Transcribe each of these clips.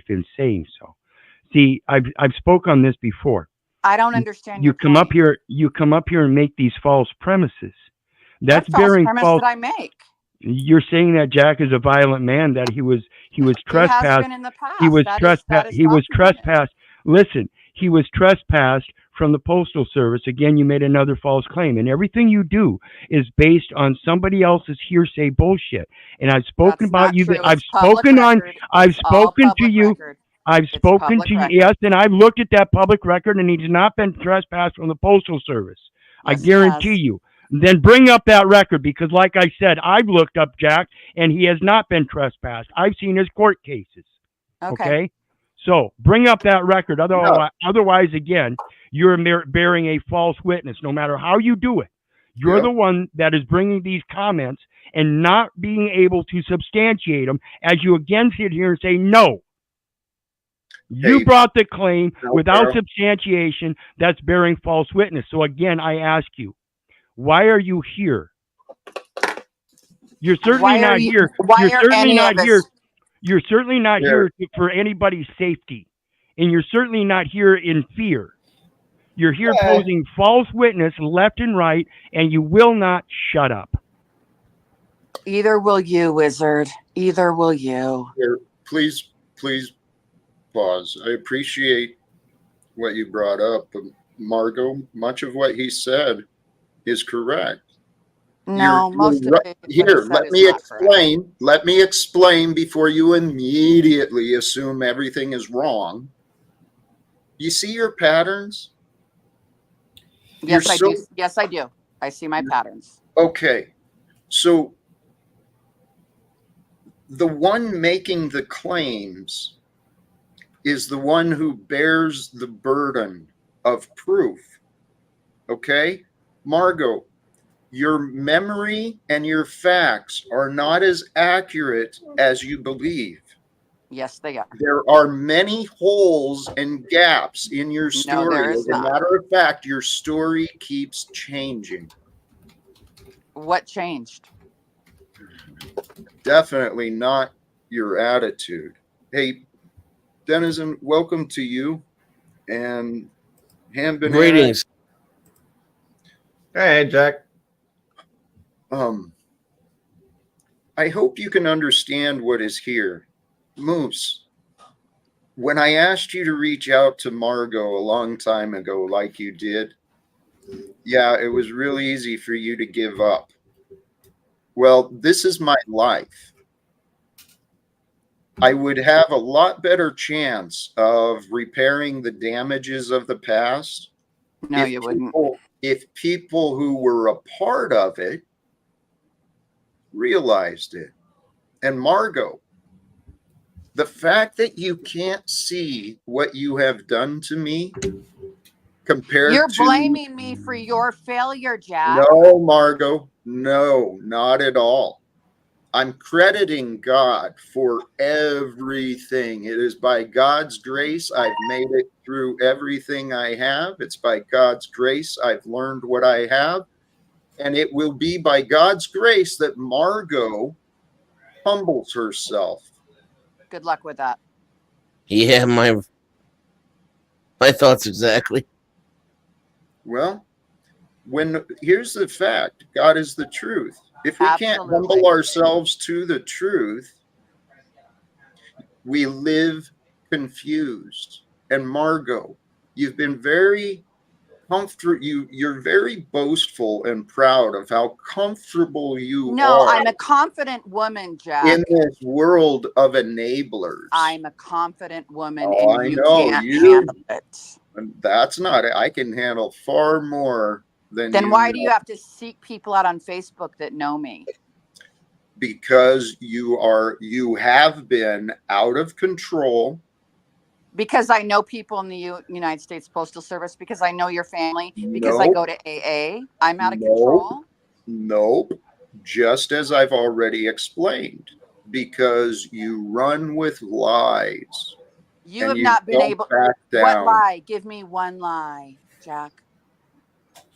in saying so. See, I've spoke on this before. I don't understand You your come up point. here, you come up here and make these false premises. What That's false bearing premise false. did I make? You're saying that Jack is a violent man, that he was He has trespassed. been in the He past. was That trespassed. is He was documented. trespassed. Listen, he was trespassed from the Postal Service. Again, you made another false claim, and everything you do is based on somebody else's hearsay bullshit. And I've spoken That's about not you. true. I've It's public spoken on. record. I've It's all spoken to public you. record. I've It's spoken public to you. record. Yes, and I've looked at that public record, and he's not been trespassed from the Postal Service. I Yes, he guarantee has. you. Then bring up that record, because, like I said, I've looked up Jack, and he has not been trespassed. I've seen his court cases. Okay. Okay, so bring up that record. No. Otherwise, again, you're bearing a false witness. No matter how you do it, you're Yeah. the one that is bringing these comments and not being able to substantiate them. As you again sit here and say, no, you Hey, brought the claim no, without Carol. substantiation. That's bearing false witness. So again, I ask you, why are you here? You're certainly Why are not you? here. Why You're are certainly any not of here. us? You're certainly not Here. here for anybody's safety. And you're certainly not here in fear. You're here Yeah. posing false witness left and right, and you will not shut up. Either will you, wizard. Either will you. Here, please pause. I appreciate what you brought up, but Margo, much of what he said is correct. No, most of right. it. What he Here, said let is me not correct. explain. Let me explain before you immediately assume everything is wrong. You see your patterns? Yes, I so- do. Yes, I do. I see my patterns. Okay. So the one making the claims is the one who bears the burden of proof. Okay? Margo, your memory and your facts are not as accurate as you believe. Yes, they are. There are many holes and gaps in your No, there story. is As a not. matter of fact, your story keeps changing. What changed? Definitely not your attitude. Hey, Denizen, welcome to you. And Ham Banana. Greetings. Hey, Jack. I hope you can understand what is here. Moose, when I asked you to reach out to Margo a long time ago, like you did, yeah, it was real easy for you to give up. Well, this is my life. I would have a lot better chance of repairing the damages of the past No, you wouldn't. if people who were a part of it realized it. And Margo, the fact that you can't see what you have done to me compared You're to... blaming me for your failure, Jack. No, Margo, no, not at all. I'm crediting God for everything. It is by God's grace I've made it through everything I have. It's by God's grace I've learned what I have. And it will be by God's grace that Margo humbles herself. Good luck with that. Yeah, my thoughts exactly. Well, here's the fact. God is the truth. If we can't Absolutely. humble ourselves to the truth, we live confused. And Margo, you've been very comfortable. You're very boastful and proud of how comfortable you No, are I'm a confident woman, Jack. in this world of enablers. I'm a confident woman, Oh, and I you know, can't you- handle it. And that's not it. I can handle far more than Then you why know. do you have to seek people out on Facebook that know me? Because you have been out of control. Because I know people in the United States Postal Service, because I know your family, because I Nope. go to AA, I'm out of Nope. control. Nope. Just as I've already explained, because you run with lies. You and have not been don't able. back What down. lie? Give me one lie, Jack.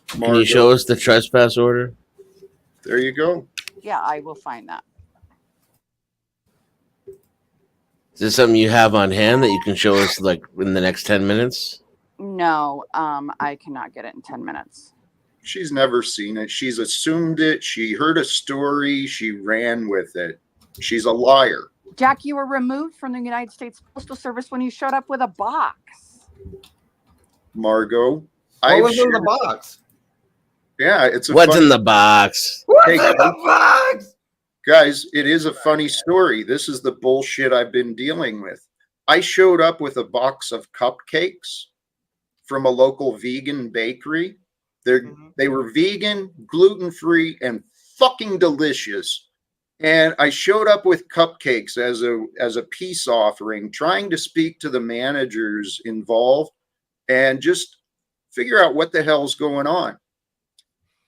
Can Margo, you show us the trespass order? there you go. Yeah, I will find that. Is this something you have on hand that you can show us like in the next 10 minutes? No, I cannot get it in 10 minutes. She's never seen it. She's assumed it. She heard a story. She ran with it. She's a liar. Jack, you were removed from the United States Postal Service when you showed up with a box. Margo. What was in the box? Yeah, it's a What's funny, in the box? What's Hey, in the box? guys, it is a funny story. This is the bullshit I've been dealing with. I showed up with a box of cupcakes from a local vegan bakery. They were vegan, gluten-free, and fucking delicious. And I showed up with cupcakes as a peace offering, trying to speak to the managers involved and just figure out what the hell's going on.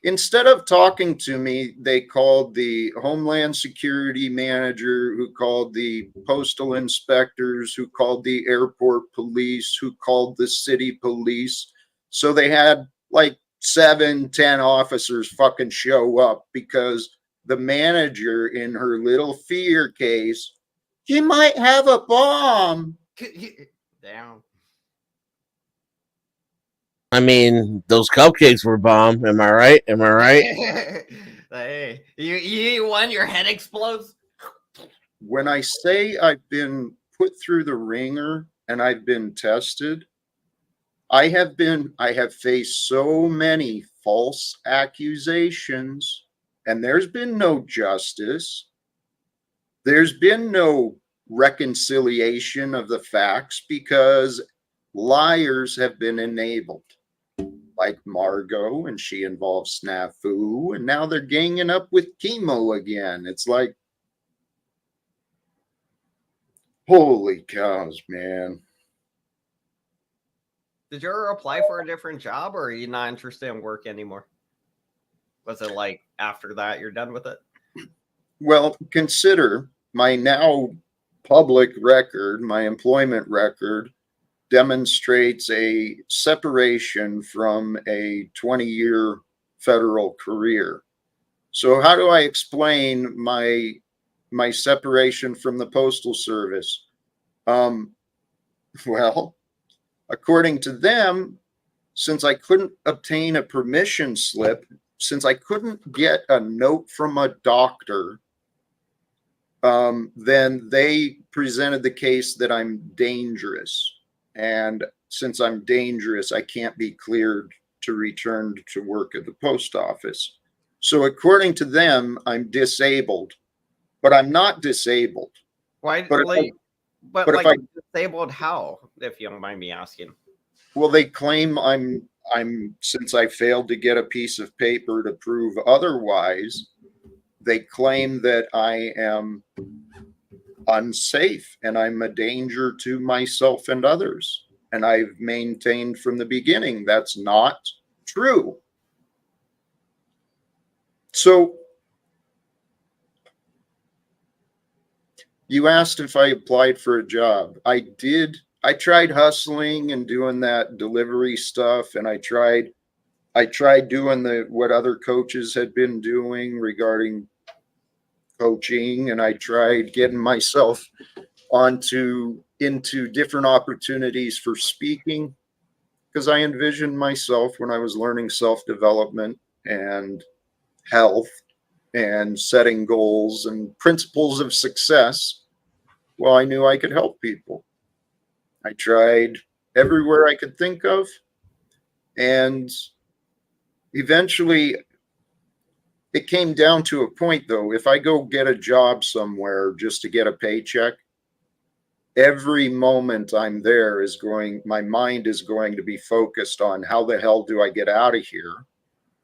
Instead of talking to me, they called the Homeland Security manager, who called the postal inspectors, who called the airport police, who called the city police. So they had like 7-10 officers fucking show up because the manager, in her little fear case, he might have a bomb. Damn. I mean, those cupcakes were bomb. Am I right? Am I right? Hey, you eat one, your head explodes. When I say I've been put through the ringer and I've been tested, I have faced so many false accusations, and there's been no justice. There's been no reconciliation of the facts because liars have been enabled, like Margo, and she involves snafu, and now they're ganging up with chemo again. It's like, holy cows, man. Did you ever apply for a different job, or are you not interested in work anymore? Was it like after that you're done with it? Well, consider my now public record, my employment record demonstrates a separation from a 20-year federal career. So how do I explain my separation from the Postal Service? Well, according to them, since I couldn't obtain a permission slip, since I couldn't get a note from a doctor, then they presented the case that I'm dangerous. And since I'm dangerous, I can't be cleared to return to work at the post office. So according to them, I'm disabled, but I'm not disabled. Why? But if I Disabled how? If you don't mind me asking. Well, they claim I'm since I failed to get a piece of paper to prove otherwise, they claim that I am unsafe and I'm a danger to myself and others. And I've maintained from the beginning that's not true. So you asked if I applied for a job. I did. I tried hustling and doing that delivery stuff, and I tried doing what other coaches had been doing regarding coaching, and I tried getting myself into different opportunities for speaking, because I envisioned myself when I was learning self-development and health and setting goals and principles of success. Well, I knew I could help people. I tried everywhere I could think of, and eventually it came down to a point, though. If I go get a job somewhere just to get a paycheck, every moment I'm there my mind is going to be focused on how the hell do I get out of here?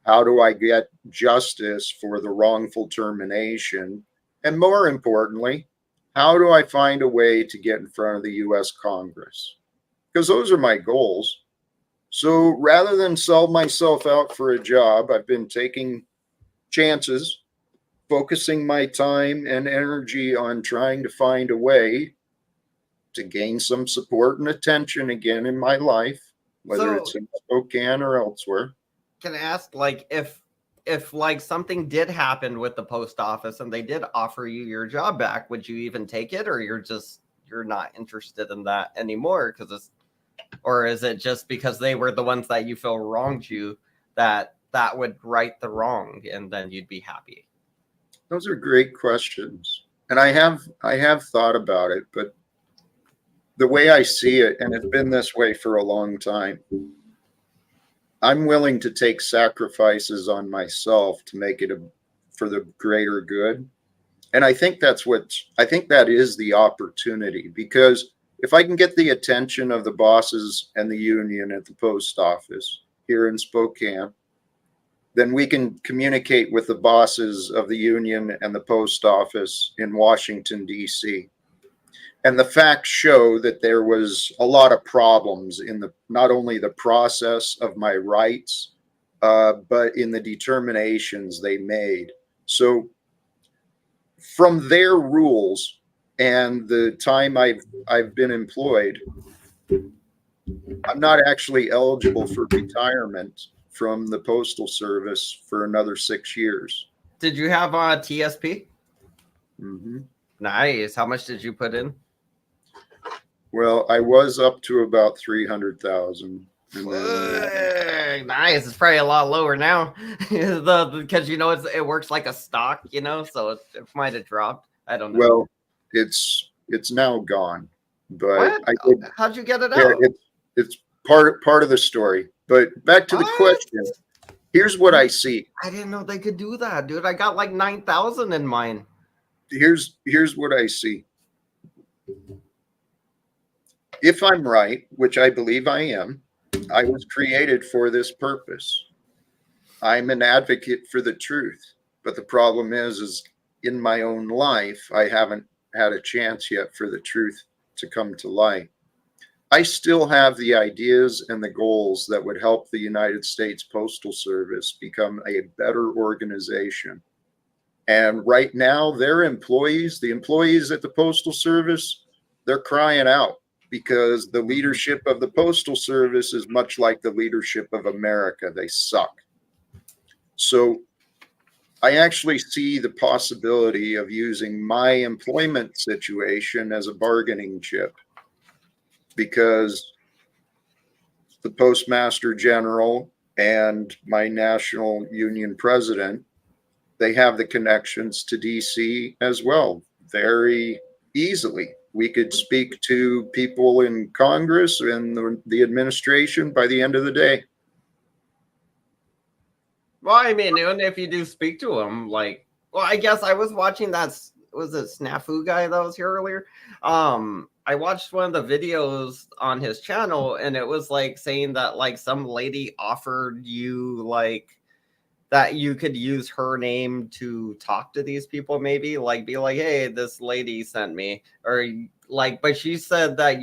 How do I get justice for the wrongful termination? And more importantly, how do I find a way to get in front of the US Congress? Because those are my goals. So rather than sell myself out for a job, I've been taking chances, focusing my time and energy on trying to find a way to gain some support and attention again in my life, whether it's in Spokane or elsewhere. Can I ask, like, if like something did happen with the post office and they did offer you your job back, would you even take it, or you're just you're not interested in that anymore because it's, or is it just because they were the ones that you feel wronged you that would right the wrong and then you'd be happy? Those are great questions. And I have thought about it, but the way I see it, and it's been this way for a long time, I'm willing to take sacrifices on myself to make it for the greater good. And I think that is the opportunity, because if I can get the attention of the bosses and the union at the post office here in Spokane, then we can communicate with the bosses of the union and the post office in Washington, D.C. And the facts show that there was a lot of problems in not only the process of my rights, but in the determinations they made. So from their rules and the time I've been employed, I'm not actually eligible for retirement from the Postal Service for another 6 years. Did you have a TSP? Mm-hmm. Nice. How much did you put in? Well, I was up to about 300,000. Nice. It's probably a lot lower now, because it works like a stock, so it might have dropped. I don't know. Well, it's now gone, but what? How'd you get it out? It's part of the story. But back to the question. Here's what I see. I didn't know they could do that, dude. I got like 9,000 in mine. Here's what I see. If I'm right, which I believe I am, I was created for this purpose. I'm an advocate for the truth. But the problem is in my own life, I haven't had a chance yet for the truth to come to light. I still have the ideas and the goals that would help the United States Postal Service become a better organization. And right now, the employees at the Postal Service, they're crying out because the leadership of the Postal Service is much like the leadership of America. They suck. So I actually see the possibility of using my employment situation as a bargaining chip, because the Postmaster General and my national union president, they have the connections to DC as well, very easily. We could speak to people in Congress and the administration by the end of the day. Well, I mean, even if you do speak to them, I guess I was watching was it Snafu guy that was here earlier? I watched one of the videos on his channel, and it was saying that some lady offered you that you could use her name to talk to these people, maybe be like, hey, this lady sent me, or but she said that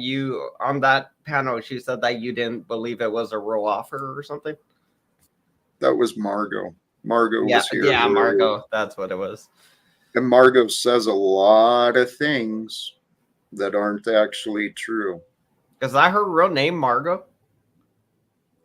on that panel, she said that you didn't believe it was a real offer or something. That was Margo. Margo was here. Yeah, Margo. That's what it was. And Margo says a lot of things that aren't actually true. Is that her real name, Margo?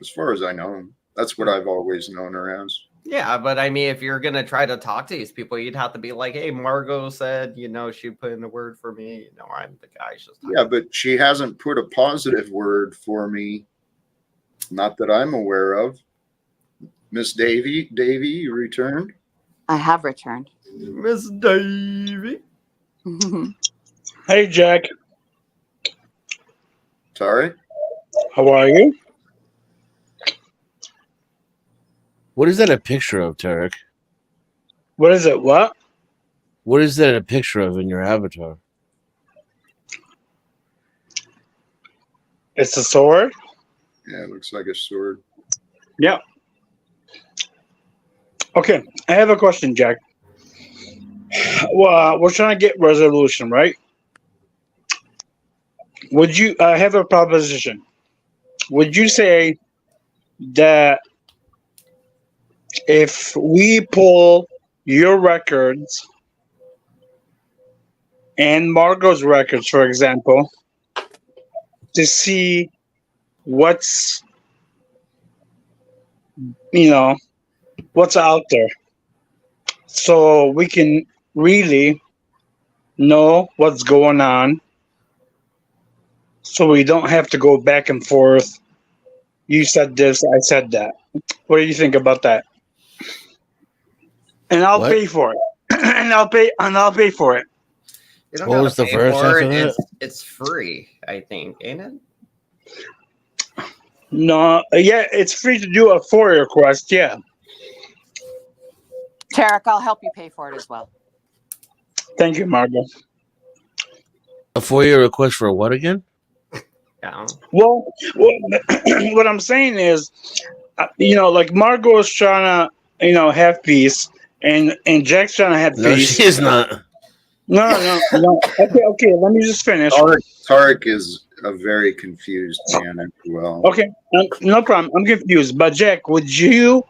As far as I know, that's what I've always known her as. Yeah, but I mean, if you're going to try to talk to these people, you'd have to be like, hey, Margo said, she put in a word for me. I'm the guy. Yeah, but she hasn't put a positive word for me. Not that I'm aware of. Miss Davy, you returned? I have returned. Miss Davy. Hey, Jack. Sorry? How are you? What is that a picture of, Tarek? What is it? What? What is that a picture of in your avatar? It's a sword? Yeah, it looks like a sword. Yeah. Okay, I have a question, Jack. Well, we're trying to get resolution, right? Would you have a proposition? Would you say that if we pull your records and Margo's records, for example, to see what's out there, so we can really know what's going on so we don't have to go back and forth. You said this, I said that. What do you think about that? And I'll What? pay for it. and I'll pay for it. You don't What gotta was the pay verse for after it. that? It's free, I think, ain't it? No, yeah, it's free to do a FOIA request. Yeah. Tarek, I'll help you pay for it as well. Thank you, Margo. A FOIA request for what again? Yeah. Well, what I'm saying is, like Margo is trying to, have peace, and Jack's trying to have No, peace. she is not. No. Okay. Let me just finish. Tarek is a very confused man as well. Okay, no problem. I'm confused. But Jack, would you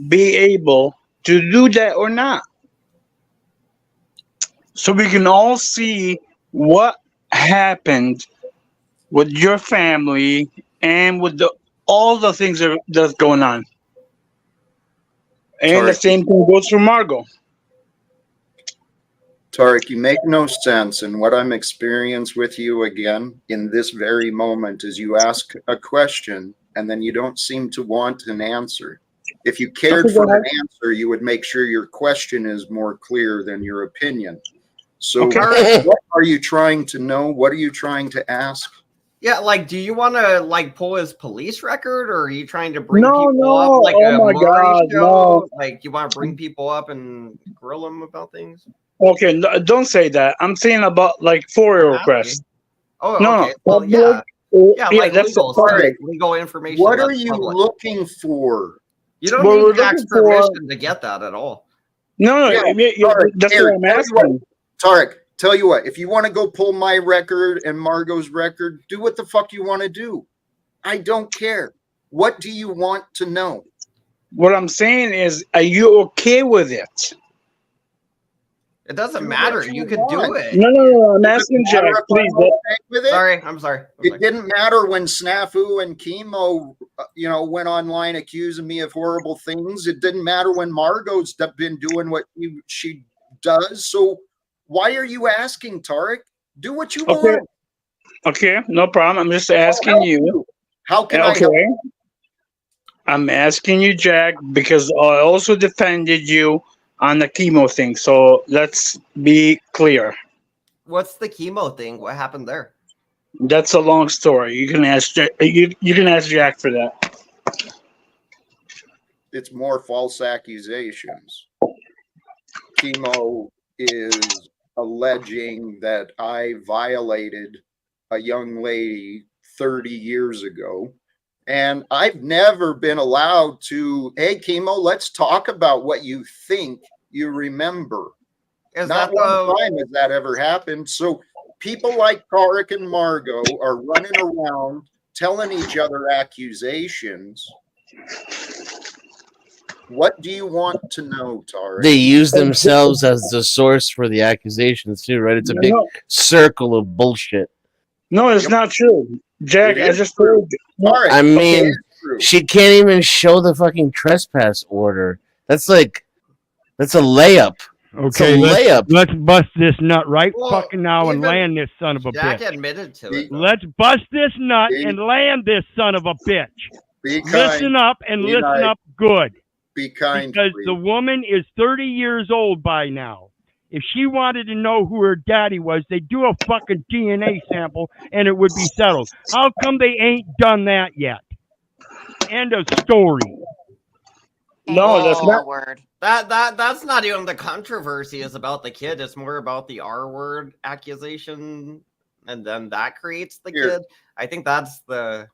be able to do that or not? So we can all see what happened with your family and with all the things that's going on. And the Tarek. same thing goes for Margo. Tarek, you make no sense, and what I'm experiencing with you again in this very moment is you ask a question and then you don't seem to want an answer. If you cared Okay, go for an ahead. answer, you would make sure your question is more clear than your opinion. So Okay. what are you trying to know? What are you trying to ask? Yeah, like, do you want to like pull his police record, or are you trying to bring No, people up like oh a my Maury God, show? no. Like, you want to bring people up and grill them about things? Okay, no, don't say that. I'm saying about like FOIA I'm requests. asking. Oh, No, okay. Well, public. yeah, Yeah, like that's the legal public. stuff, legal information. What are that's you public. looking for? You don't What need we're Jack's looking for- permission to get that at all. No, Yeah, Tarek, that's here, what I'm tell you what. asking. Tarek, tell you what, if you want to go pull my record and Margo's record, do what the fuck you want to do. I don't care. What do you want to know? What I'm saying is, are you okay with it? It doesn't Do matter. what you You could want. do it. No. I'm Does it asking Jack, matter if please. I'm okay with it? Sorry, I'm sorry. It didn't matter when Snafu and Chemo, went online accusing me of horrible things. It didn't matter when Margo's been doing what she does. So why are you asking, Tarek? Do what you Okay. want. Okay, no problem. I'm just I'll asking help you. How can I help? Okay. I'm asking you, Jack, because I also defended you on the chemo thing. So let's be clear. What's the chemo thing? What happened there? That's a long story. You can ask Jack, you can ask Jack for that. It's more false accusations. Chemo is alleging that I violated a young lady 30 years ago. And I've never been allowed to, hey, Chemo, let's talk about what you think you remember. Is Not that one time has that ever happened. So people like Tarek and Margo are running around telling each other accusations. What do you want to know, Tarek? They use themselves as the source for the accusations too, right? It's a big circle of bullshit. No, it's not true. Jack, It I is just true. told you. Tarek, I mean, it is true. she can't even show the fucking trespass order. That's a layup. Okay, It's a layup. let's bust this nut right Well, fucking now and even land this son of a Jack bitch. admitted to it. though. Let's bust this nut Be- and land this son of a bitch. Be Listen kind. up and Be listen nice. up good. Be kind. Because please. the woman is 30 years old by now. If she wanted to know who her daddy was, they'd do a fucking DNA sample and it would be settled. How come they ain't done that yet? End of story. No, that's not. Word. That's not even the controversy is about the kid. It's more about the R word accusation, and then that creates the Here. kid. I think that's the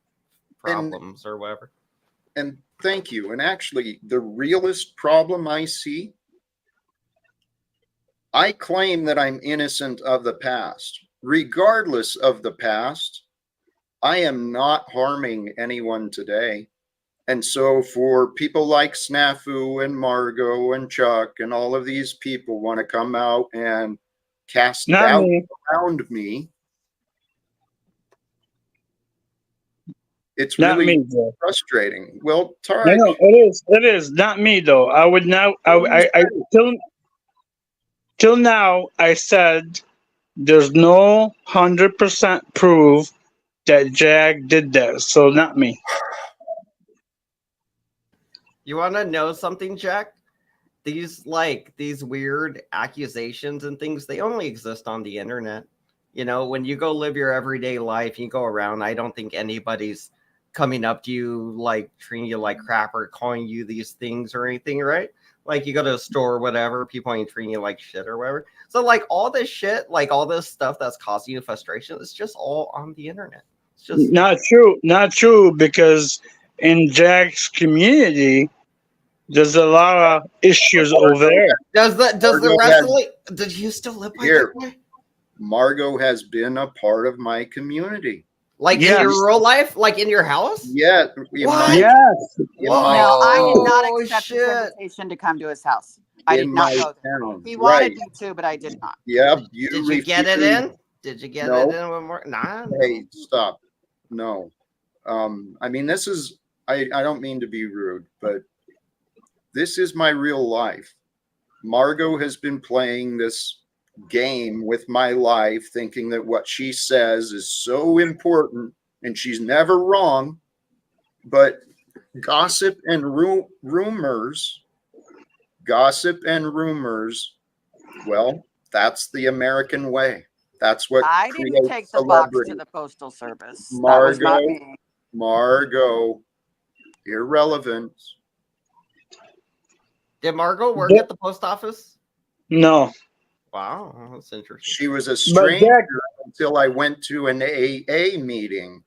problems or whatever. And thank you. And actually, the realest problem I see, I claim that I'm innocent of the past. Regardless of the past, I am not harming anyone today. And so for people like Snafu and Margo and Chuck and all of these people want to come out and cast Not doubt me. around me, it's Not really me, Jack. frustrating. Well, I Tarek, know it is not me though. I would now. I till now I said there's no 100% proof that Jack did that, so not me. You want to know something, Jack? These weird accusations and things, they only exist on the internet. You know, when you go live your everyday life, you go around, I don't think anybody's coming up to you like treating you like crap or calling you these things or anything, right? Like you go to a store or whatever, people ain't treating you like shit or whatever. So like all this shit, like all this stuff that's causing you frustration, it's just all on the internet. It's just Not true. Not true, because in Jack's community, there's a lot of issues over there. does the Margo wrestling did you still live by Here. that way? Margo has been a part of my community. Like Yes. in your real life, like in your house? Yeah, in What? my, Yes. in No, my, I did not Oh, accept his shit. invitation to come to his house. I did in not my go there. town. He wanted Right. me to, but I did not. Yep. You Did you get it refused. in? Did you get No. it in with more? Nah. Hey, stop. No. I mean, this is, I don't mean to be rude, but this is my real life. Margo has been playing this game with my life, thinking that what she says is so important, and she's never wrong. But gossip and rumors, well, that's the American way. That's what I didn't creates take the box celebrity. to the postal service. That was not me. Margo, irrelevant. Did Margo work But- at the post office? No. Wow, that's interesting. She was a But stranger Jack, until I went to an AA meeting.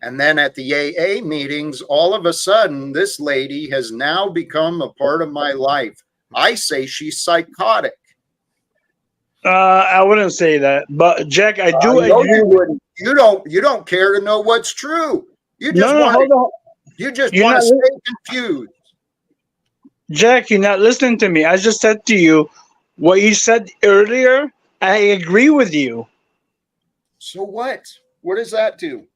And then at the AA meetings, all of a sudden, this lady has now become a part of my life. I say she's psychotic. I wouldn't say that. But Jack, I do No, agree. you wouldn't. You don't care to know what's true. You just No, hold on. you just You're want to not stay confused. Jack, you're not listening to me. I just said to you what you said earlier. I agree with you. So what? What does that do?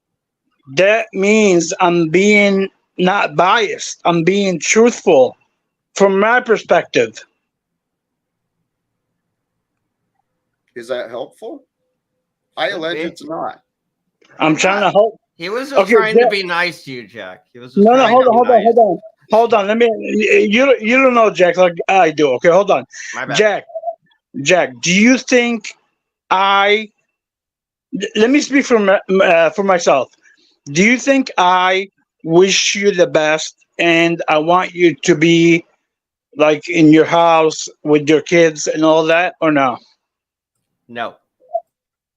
That means I'm being not biased. I'm being truthful from my perspective. Is that helpful? I Could allege be. it's not. I'm trying to help. He was just Okay, trying to Jack- be nice to you, Jack. He was just No, trying hold to on, be nice. hold on. Let me. You don't know Jack like I do. Okay, hold on. My bad. Jack. Do you think I? Let me speak for myself. Do you think I wish you the best and I want you to be like in your house with your kids and all that, or no? No.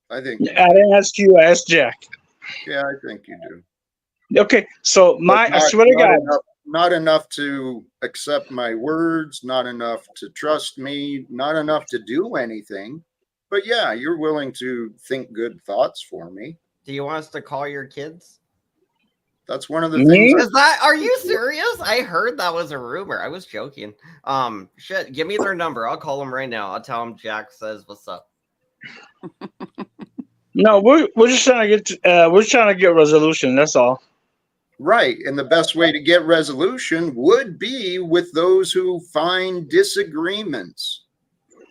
I think I didn't ask you. I asked Jack. yeah, I think you do. Okay, so But I swear to God. not enough to accept my words, not enough to trust me, not enough to do anything. But yeah, you're willing to think good thoughts for me. Do you want us to call your kids? That's one of the Me? things. Is that? Are you serious? I heard that was a rumor. I was joking. Shit. Give me their number. I'll call them right now. I'll tell them Jack says what's up. No, we're just trying to get resolution. That's all. Right. And the best way to get resolution would be with those who find disagreements.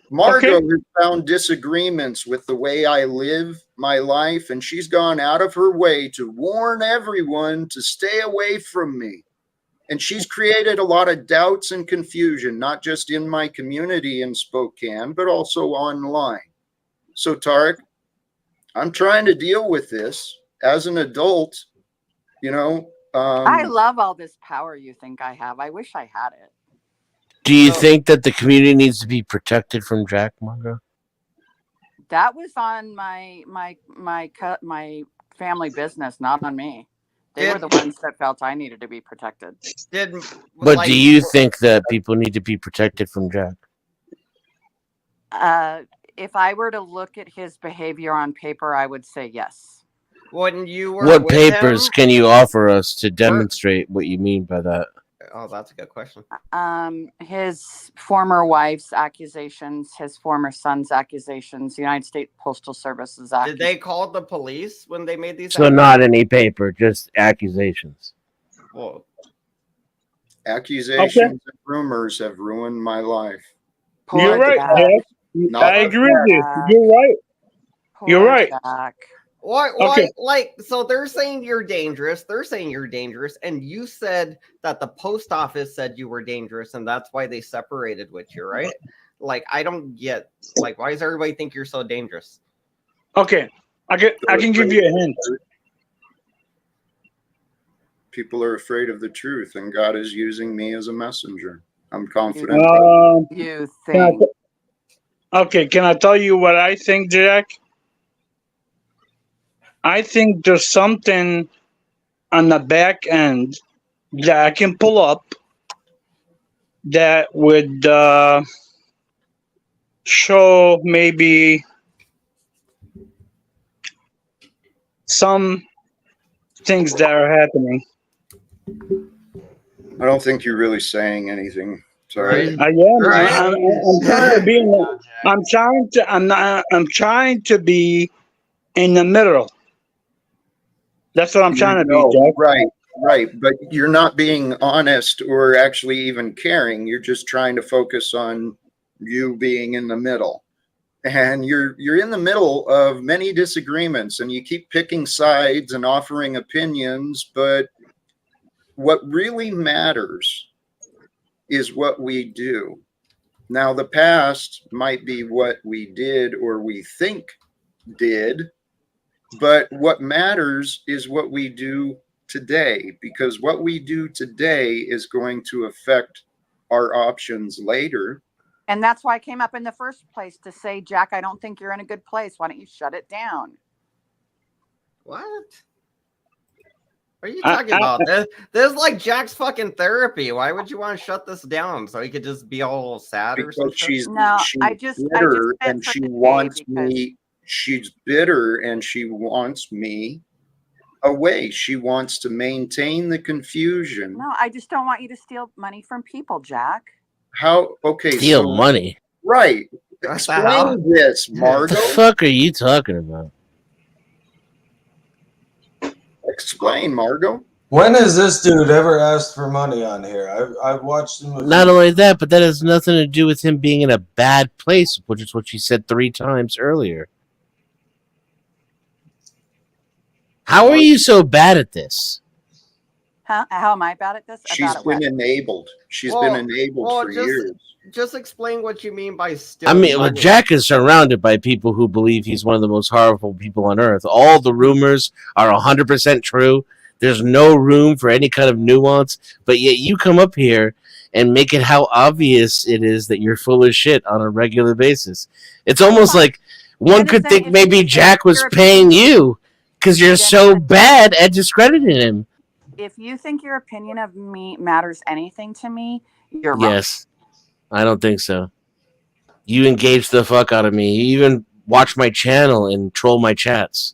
Margo has found disagreements with the way I live my life, and she's gone out of her way to warn everyone to stay away from me. And she's created a lot of doubts and confusion, not just in my community in Spokane, but also online. So, Tarek, I'm trying to deal with this as an adult, you know. I love all this power you think I have. I wish I had it. Do you think that the community needs to be protected from Jack, Margo? That was on my family business, not on me. They were the ones that felt I needed to be protected. But do you think that people need to be protected from Jack? If I were to look at his behavior on paper, I would say yes. When you were What with papers him, can you offer us to demonstrate what you mean by that? Oh, that's a good question. His former wife's accusations, his former son's accusations, United States Postal Service's Did they call the police when they made these? So not any paper, just accusations. Whoa. Accusations and rumors have ruined my life. You're right, Jack. I agree with you. You're right. You're right. Jack. Why? Okay. Like, so they're saying you're dangerous. They're saying you're dangerous, and you said that the post office said you were dangerous, and that's why they separated with you, right? Like, I don't get. Like, why does everybody think you're so dangerous? Okay. I can give you a hint. People are afraid of the truth, and God is using me as a messenger. I'm confident. You Can I think? okay, can I tell you what I think, Jack? I think there's something on the back end that I can pull up that would show maybe some things that are happening. I don't think you're really saying anything. Sorry. Right. I am. Right. I'm trying to be. I'm trying to. I'm not. I'm trying to be in the middle. That's what I'm trying to be, No, Jack. right. But you're not being honest or actually even caring. You're just trying to focus on you being in the middle. And you're in the middle of many disagreements, and you keep picking sides and offering opinions, but what really matters is what we do. Now, the past might be what we did or we think did, but what matters is what we do today, because what we do today is going to affect our options later. And that's why I came up in the first place to say, Jack, I don't think you're in a good place. Why don't you shut it down? What? What are you talking about? This is like Jack's fucking therapy. Why would you want to shut this down so he could just be all sad or Because something? she's meant bitter and for she today wants because- me. She's bitter and she wants me away. She wants to maintain the confusion. No, I just don't want you to steal money from people, Jack. How? Okay, Steal so money. right. What the hell? Explain this, What Margo. the fuck are you talking about? Explain, Margo. When has this dude ever asked for money on here? I've watched him. Not only that, but that has nothing to do with him being in a bad place, which is what she said 3 times earlier. How are you so bad at this? Huh? How am I bad at this? She's About been what? enabled. She's been enabled for years. Just explain what you mean by I stealing mean, money. Jack is surrounded by people who believe he's one of the most horrible people on earth. All the rumors are 100% true. There's no room for any kind of nuance, but yet you come up here and make it how obvious it is that you're full of shit on a regular basis. It's almost like one could think maybe Jack was paying you because you're so bad at discrediting him. If you think your opinion of me matters anything to me, you're wrong. Yes. I don't think so. You engage the fuck out of me. You even watch my channel and troll my chats.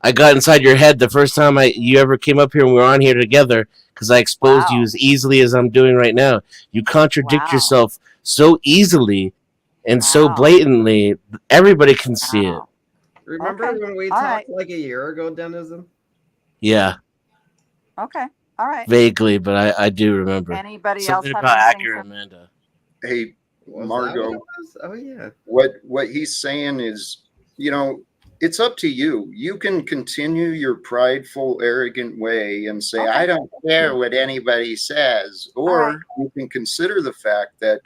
I got inside your head the first time you ever came up here and we were on here together because I exposed you as easily as I'm doing right now. You contradict yourself so easily and so blatantly, everybody can see it. Remember when we talked like a year ago, Denizen? Yeah. Okay. All right. Vaguely, but I do remember. Anybody Something else have about anything accurate for- Amanda. Hey, Was Margo. that what it was? Oh yeah. What he's saying is, it's up to you. You can continue your prideful, arrogant way and say, I don't care what anybody says. Or you can consider the fact that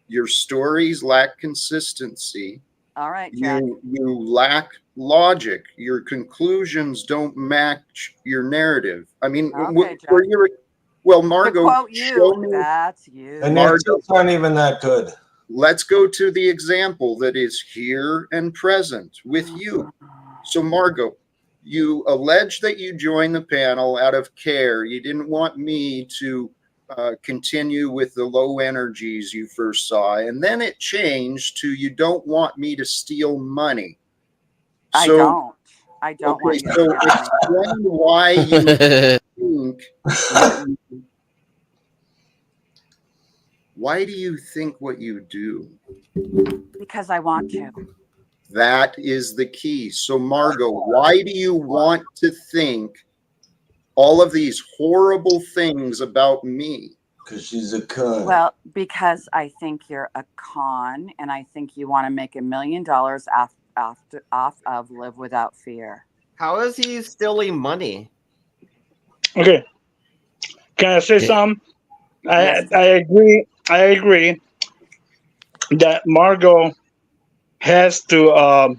your stories lack consistency. All right, Jack. You lack logic. Your conclusions don't match your narrative. I mean, Margo, to quote you, show me. that's you. And your jokes aren't even that good. Let's go to the example that is here and present with you. So, Margo, you allege that you joined the panel out of care. You didn't want me to continue with the low energies you first saw. And then it changed to you don't want me to steal money. I don't want you to steal money. Explain why you think why do you think what you do? Because I want to. That is the key. So, Margo, why do you want to think all of these horrible things about me? Because she's a cunt. Well, because I think you're a con, and I think you want to make $1 million off of Live Without Fear. How is he stealing money? Okay, can I say something? Yes. I agree. I agree that Margo has to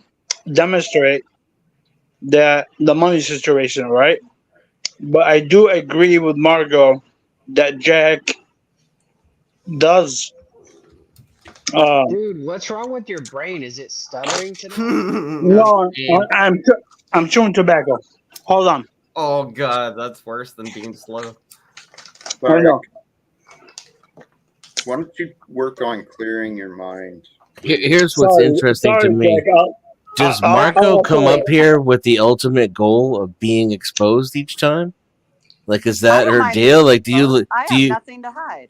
demonstrate that the money situation, right? But I do agree with Margo that Jack does. Dude, what's wrong with your brain? Is it stuttering today? No, I'm chewing tobacco. Hold on. Oh god, that's worse than being slow. I know. Why don't you work on clearing your mind? Here's what's Sorry, interesting to sorry, me. Jack. Does I'll Marco come tell up here with the ultimate goal of being exposed each time? Like, is I that don't her mind deal? being Like, do exposed. you I do have you? nothing to hide.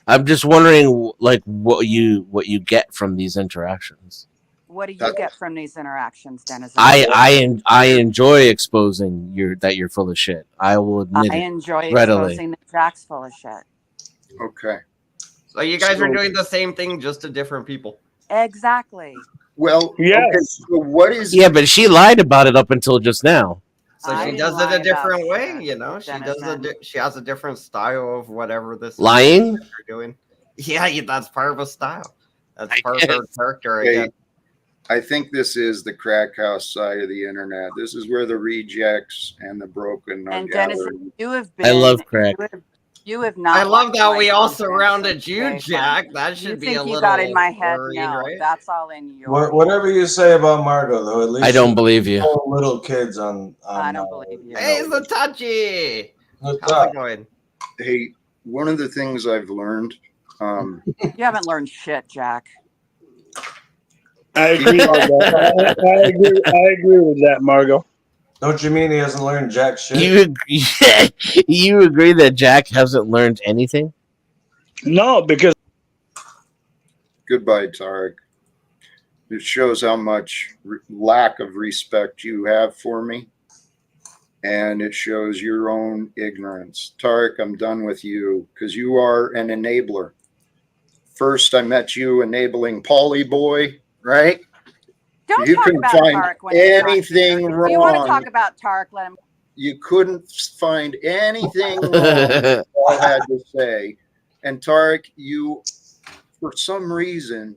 I'm just wondering, like, what you get from these interactions. What do you That's- get from these interactions, Denizen? I enjoy exposing that you're full of shit. I will admit I it enjoy readily. exposing that Jack's full of shit. Okay. So you guys are So- doing the same thing, just to different people. Exactly. Well, Yes. okay. So what is? Yeah, but she lied about it up until just now. So I she didn't does it lie a about different way, shit, you know. She does Denizen. she has a different style of whatever this Lying? you're doing. Yeah, that's part of a style. That's I part of her guess. character, I Okay, guess. I think this is the crack house side of the internet. This is where the rejects and the broken are And gathered. Denizen, you have been. I love crack. You have not. I love watched that my we all content surrounded since you, day Jack. one. That should You be a think you little got in my head? worrying, No, right? that's all in your. Whatever you say about Margo, though, at least I don't you believe you. control little kids on. I don't believe you. Hey, Zatachi! What's How's up? it going? Hey, one of the things I've learned, You haven't learned shit, Jack. I agree with that. I agree with that, Margo. Don't you mean he hasn't learned jack shit? You agree that Jack hasn't learned anything? No, because goodbye, Tarek. It shows how much lack of respect you have for me. And it shows your own ignorance. Tarek, I'm done with you because you are an enabler. First, I met you enabling Polly Boy, right? Don't You talk couldn't about find Tarek when he's not anything here. If you want to wrong. talk about Tarek, let him. You couldn't find anything wrong with what I had to say. And Tarek, you, for some reason,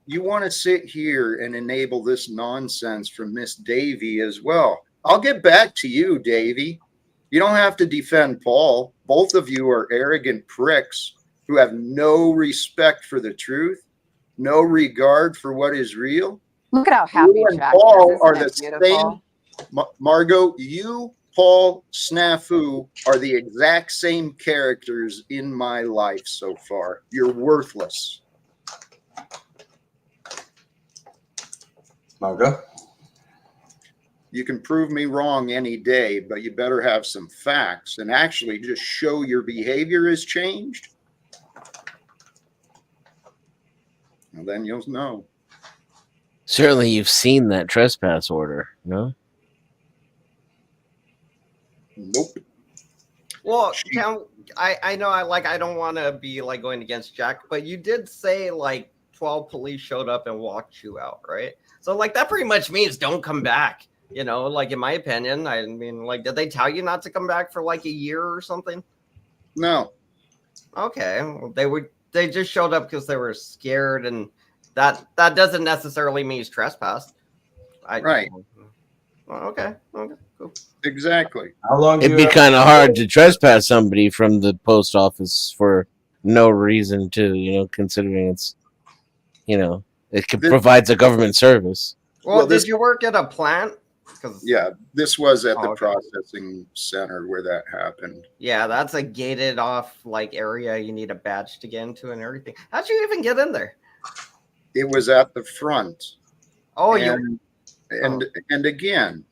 you want to sit here and enable this nonsense from Miss Davy as well. I'll get back to you, Davy. You don't have to defend Paul. Both of you are arrogant pricks who have no respect for the truth, no regard for what is real. Look at how happy You and Jack Paul is. are Isn't the it beautiful? same. Margo, you, Paul, Snafu are the exact same characters in my life so far. You're worthless. Margo? You can prove me wrong any day, but you better have some facts and actually just show your behavior has changed. And then you'll know. Certainly, you've seen that trespass order, no? Nope. Well, I know I don't want to be like going against Jack, but you did say like 12 police showed up and walked you out, right? So like that pretty much means don't come back. You know, like in my opinion, I mean, like, did they tell you not to come back for like a year or something? No. Okay, well, they just showed up because they were scared, and that doesn't necessarily mean he's trespassed. Right. Okay. Cool. Exactly. How long do It'd you be have- kind of hard to trespass somebody from the post office for no reason, too. You know, considering it's, you know, provides a government service. Well, did you work at a plant? Yeah, this was at the okay. processing center where that happened. Yeah, that's a gated off like area. You need a badge to get into and everything. How'd you even get in there? It was at the front. Oh, and again,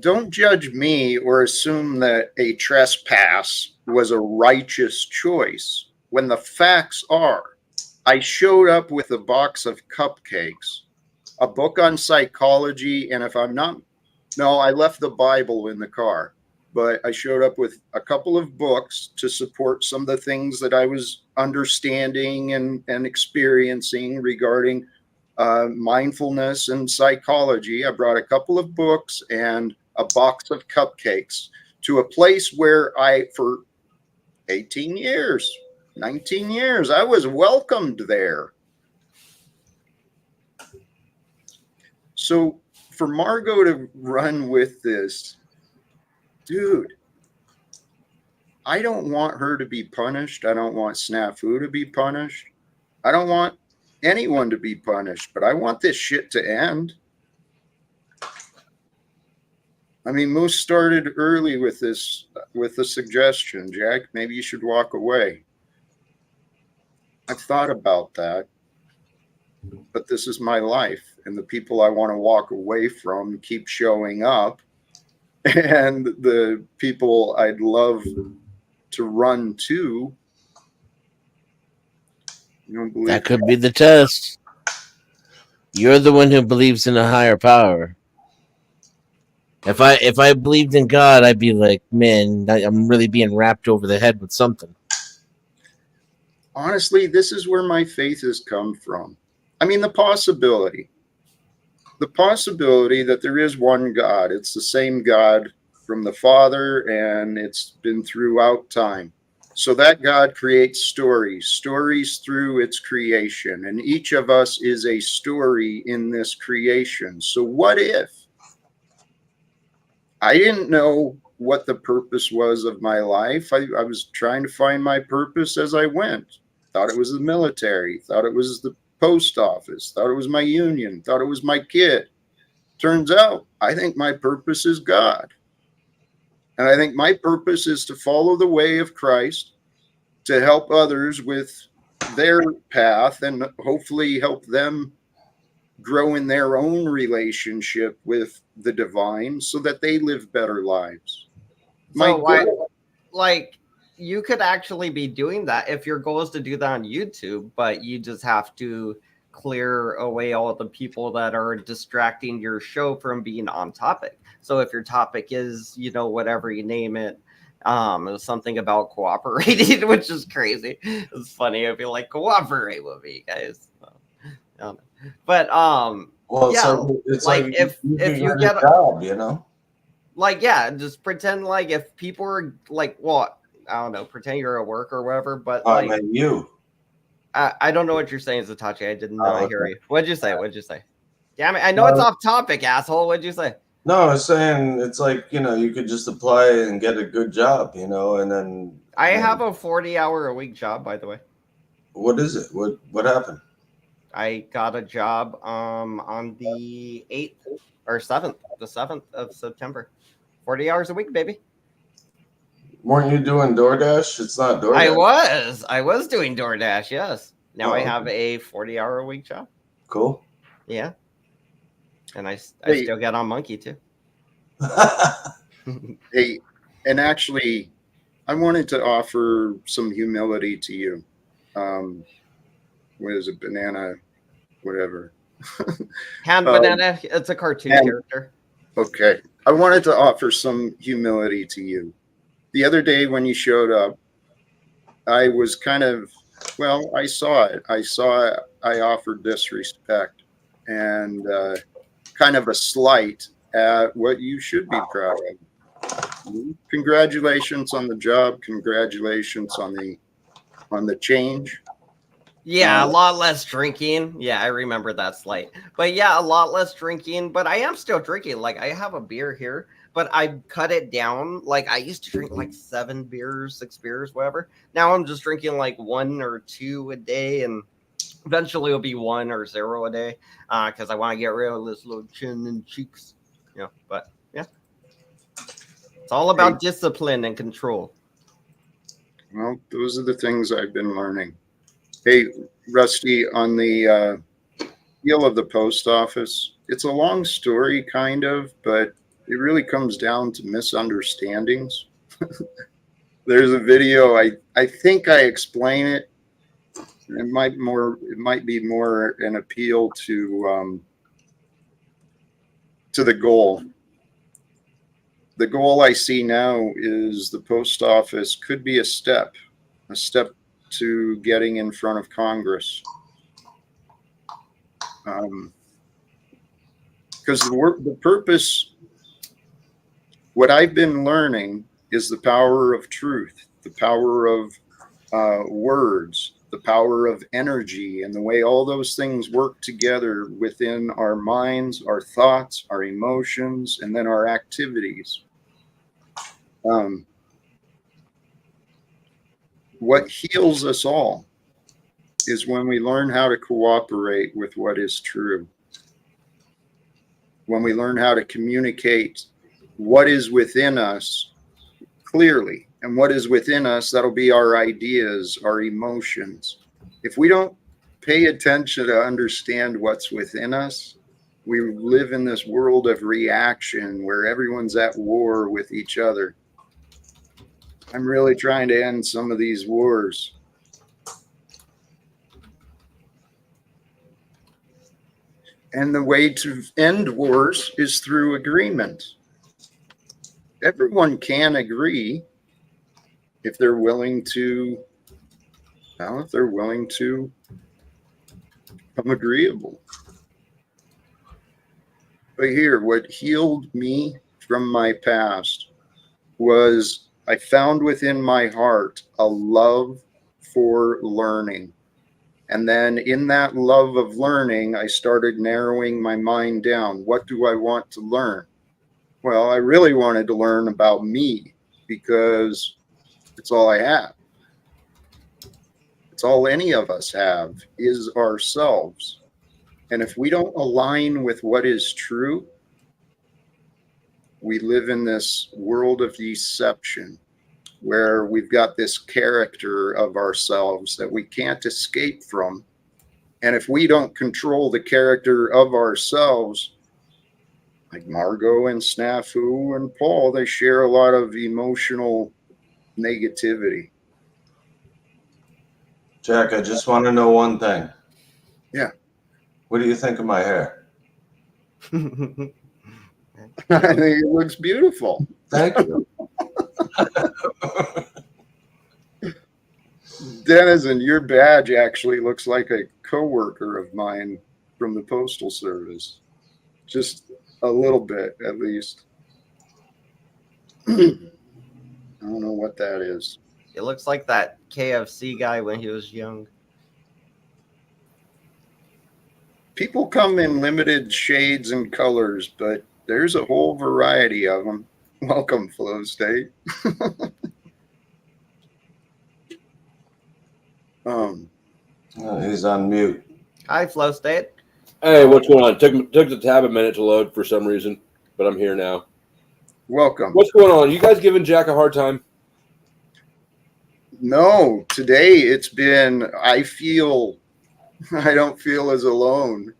don't judge me or assume that a trespass was a righteous choice when the facts are I showed up with a box of cupcakes, a book on psychology, and I left the Bible in the car, but I showed up with a couple of books to support some of the things that I was understanding and experiencing regarding mindfulness and psychology. I brought a couple of books and a box of cupcakes to a place where for 18 years, 19 years, I was welcomed there. So for Margo to run with this, dude, I don't want her to be punished. I don't want Snafu to be punished. I don't want anyone to be punished, but I want this shit to end. I mean, Moose started early with this, with the suggestion, Jack, maybe you should walk away. I've thought about that, but this is my life, and the people I want to walk away from keep showing up, and the people I'd love to run to, you don't believe That could be the test. You're the one who believes in a higher power. If I believed in God, I'd be like, man, I'm really being wrapped over the head with something. Honestly, this is where my faith has come from. I mean, the possibility that there is one God. It's the same God from the Father, and it's been throughout time. So that God creates stories through its creation, and each of us is a story in this creation. So what if I didn't know what the purpose was of my life? I was trying to find my purpose as I went. Thought it was the military, thought it was the post office, thought it was my union, thought it was my kid. Turns out, I think my purpose is God. And I think my purpose is to follow the way of Christ, to help others with their path, and hopefully help them grow in their own relationship with the divine so that they live better lives. So why, like, you could actually be doing that if your goal is to do that on YouTube, but you just have to clear away all the people that are distracting your show from being on topic. So if your topic is, you know, whatever you name it, it was something about cooperating, which is crazy. It's funny. I'd be like, cooperate with me, guys. But well, yeah, so it's like if you get a job, you know, like, yeah, just pretend like if people are like, well, I don't know, pretend you're at work or whatever. But I like, mean, you. I don't know what you're saying, Zatachi. I didn't Oh, hear okay. you. What'd you say? What'd you say? Damn it! I know it's off topic, asshole. What'd you say? No, I was saying it's like, you know, you could just apply and get a good job, you know, and then I have a 40-hour-a-week job, by the way. What is it? What happened? I got a job on the 8th or 7th, the 7th of September. 40 hours a week, baby. Weren't you doing DoorDash? It's not DoorDash. I was doing DoorDash, yes. Now I have a 40-hour-a-week job. Cool. Yeah. And I still get on Monkey too. Hey, and actually, I wanted to offer some humility to you. What is it? Banana, whatever. Hand Banana, it's a cartoon character. Okay. I wanted to offer some humility to you. The other day when you showed up, I was kind of, well, I saw it. I offered disrespect and kind of a slight at what you should be proud of. Congratulations on the job. Congratulations on the change. Yeah, a lot less drinking. Yeah, I remember that slight. But yeah, a lot less drinking. But I am still drinking. Like, I have a beer here, but I cut it down. Like, I used to drink like 7 beers, 6 beers, whatever. Now I'm just drinking like 1 or 2 a day, and eventually it'll be 1 or 0 a day because I want to get rid of this little chin and cheeks. You know, but yeah, it's all about discipline and control. Well, those are the things I've been learning. Hey, Rusty, on the deal of the post office, it's a long story, kind of, but it really comes down to misunderstandings. There's a video. I think I explain it. It might be more an appeal to the goal. The goal I see now is the post office could be a step to getting in front of Congress. Because the purpose, what I've been learning is the power of truth, the power of words, the power of energy, and the way all those things work together within our minds, our thoughts, our emotions, and then our activities. What heals us all is when we learn how to cooperate with what is true. When we learn how to communicate what is within us clearly, and what is within us, that'll be our ideas, our emotions. If we don't pay attention to understand what's within us, we live in this world of reaction where everyone's at war with each other. I'm really trying to end some of these wars. And the way to end wars is through agreement. Everyone can agree if they're willing to, well, if they're willing to become agreeable. But here, what healed me from my past was I found within my heart a love for learning. And then in that love of learning, I started narrowing my mind down. What do I want to learn? Well, I really wanted to learn about me because it's all I have. It's all any of us have is ourselves. And if we don't align with what is true, we live in this world of deception where we've got this character of ourselves that we can't escape from. And if we don't control the character of ourselves, like Margo and Snafu and Paul, they share a lot of emotional negativity. Jack, I just want to know one thing. Yeah. What do you think of my hair? I think it looks beautiful. Thank you. Denizen, your badge actually looks like a coworker of mine from the Postal Service. Just a little bit, at least. I don't know what that is. It looks like that KFC guy when he was young. People come in limited shades and colors, but there's a whole variety of them. Welcome, Flow State. He's on mute. Hi, Flow State. Hey, what's going on? Took the tab a minute to load for some reason, but I'm here now. Welcome. What's going on? You guys giving Jack a hard time? No, today it's been, I don't feel as alone.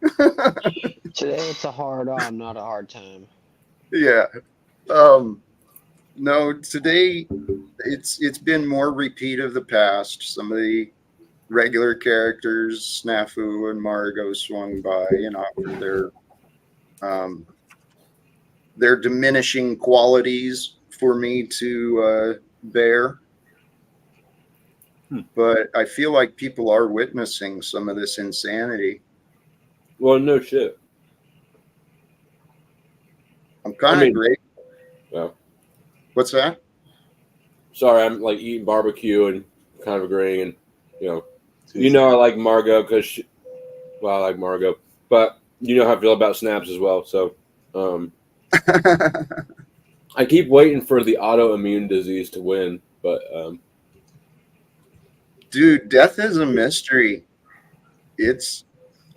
Today it's a hard on, not a hard time. Yeah. No, today it's been more repeat of the past. Some of the regular characters, Snafu and Margo, swung by and offered their diminishing qualities for me to bear. But I feel like people are witnessing some of this insanity. Well, no shit. I'm kind of grateful. Well, what's that? Sorry, I'm like eating barbecue and kind of agreeing, and I like Margo because, I like Margo, but you know how I feel about snaps as well. So, I keep waiting for the autoimmune disease to win, but dude, death is a mystery.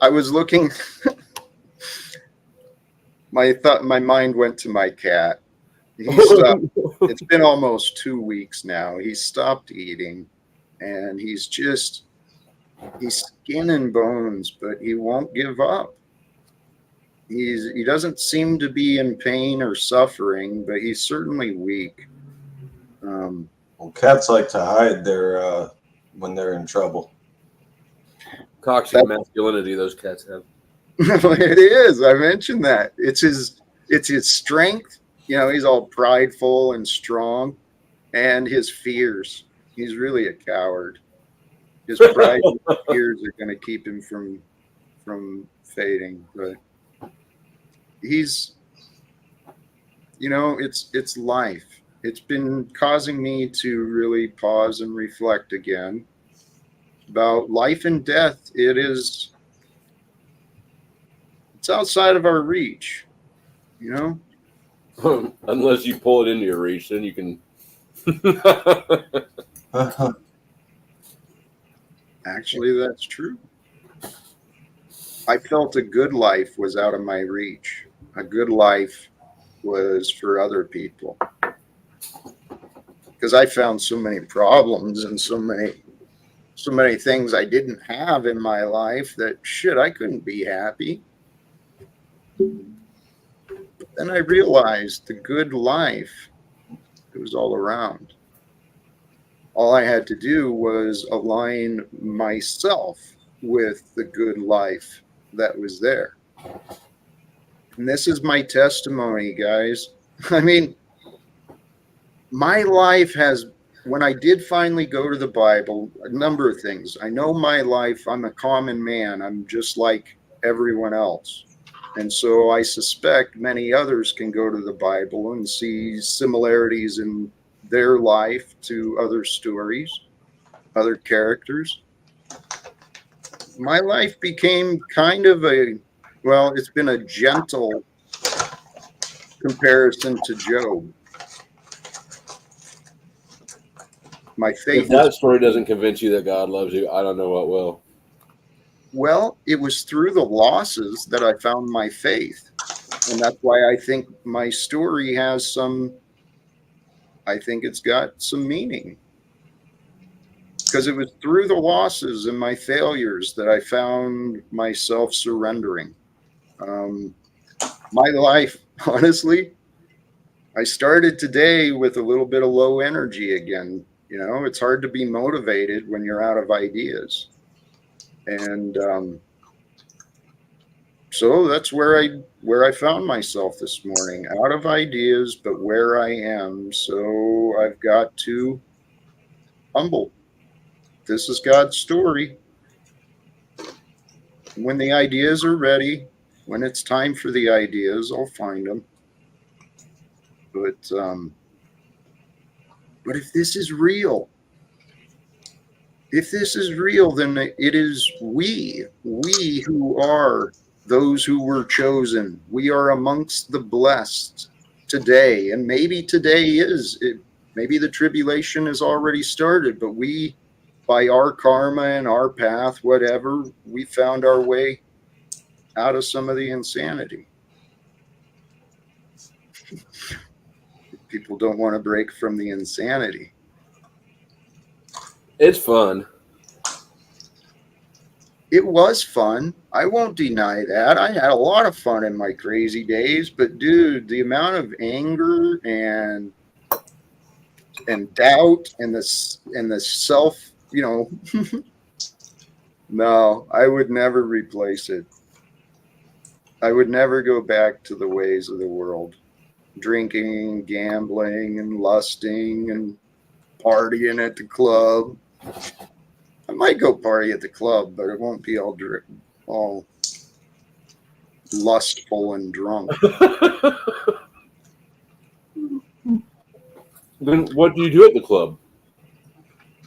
I was looking. My mind went to my cat. It's been almost 2 weeks now. He stopped eating, and he's skin and bones, but he won't give up. He doesn't seem to be in pain or suffering, but he's certainly weak. Well, cats like to hide their when they're in trouble. Toxic masculinity those cats have. It is. I mentioned that. It's his strength. He's all prideful and strong, and his fears. He's really a coward. His pride and fears are going to keep him from fading, but he's, you know, it's life. It's been causing me to really pause and reflect again about life and death. It's outside of our reach, you know? Unless you pull it into your reach, then you can. Actually, that's true. I felt a good life was out of my reach. A good life was for other people. Because I found so many problems and so many things I didn't have in my life that shit, I couldn't be happy. Then I realized the good life, it was all around. All I had to do was align myself with the good life that was there. And this is my testimony, guys. I mean, my life has, when I did finally go to the Bible, a number of things. I know my life, I'm a common man. I'm just like everyone else. And so I suspect many others can go to the Bible and see similarities in their life to other stories, other characters. My life became kind of it's been a gentle comparison to Job. My faith If that story doesn't convince you that God loves you, I don't know what will. Well, it was through the losses that I found my faith. And that's why I think my story has I think it's got some meaning. Because it was through the losses and my failures that I found myself surrendering. My life, honestly, I started today with a little bit of low energy again. You know, it's hard to be motivated when you're out of ideas. And so that's where I found myself this morning, out of ideas, but where I am. So I've got to humble. This is God's story. When the ideas are ready, when it's time for the ideas, I'll find them. But if this is real, then it is we who are those who were chosen. We are amongst the blessed today. And maybe today maybe the tribulation has already started, but we, by our karma and our path, whatever, we found our way out of some of the insanity. People don't want to break from the insanity. It's fun. It was fun. I won't deny that. I had a lot of fun in my crazy days, but dude, the amount of anger and doubt and the self, no, I would never replace it. I would never go back to the ways of the world. Drinking, gambling, and lusting and partying at the club. I might go party at the club, but it won't be all lustful and drunk. Then what do you do at the club?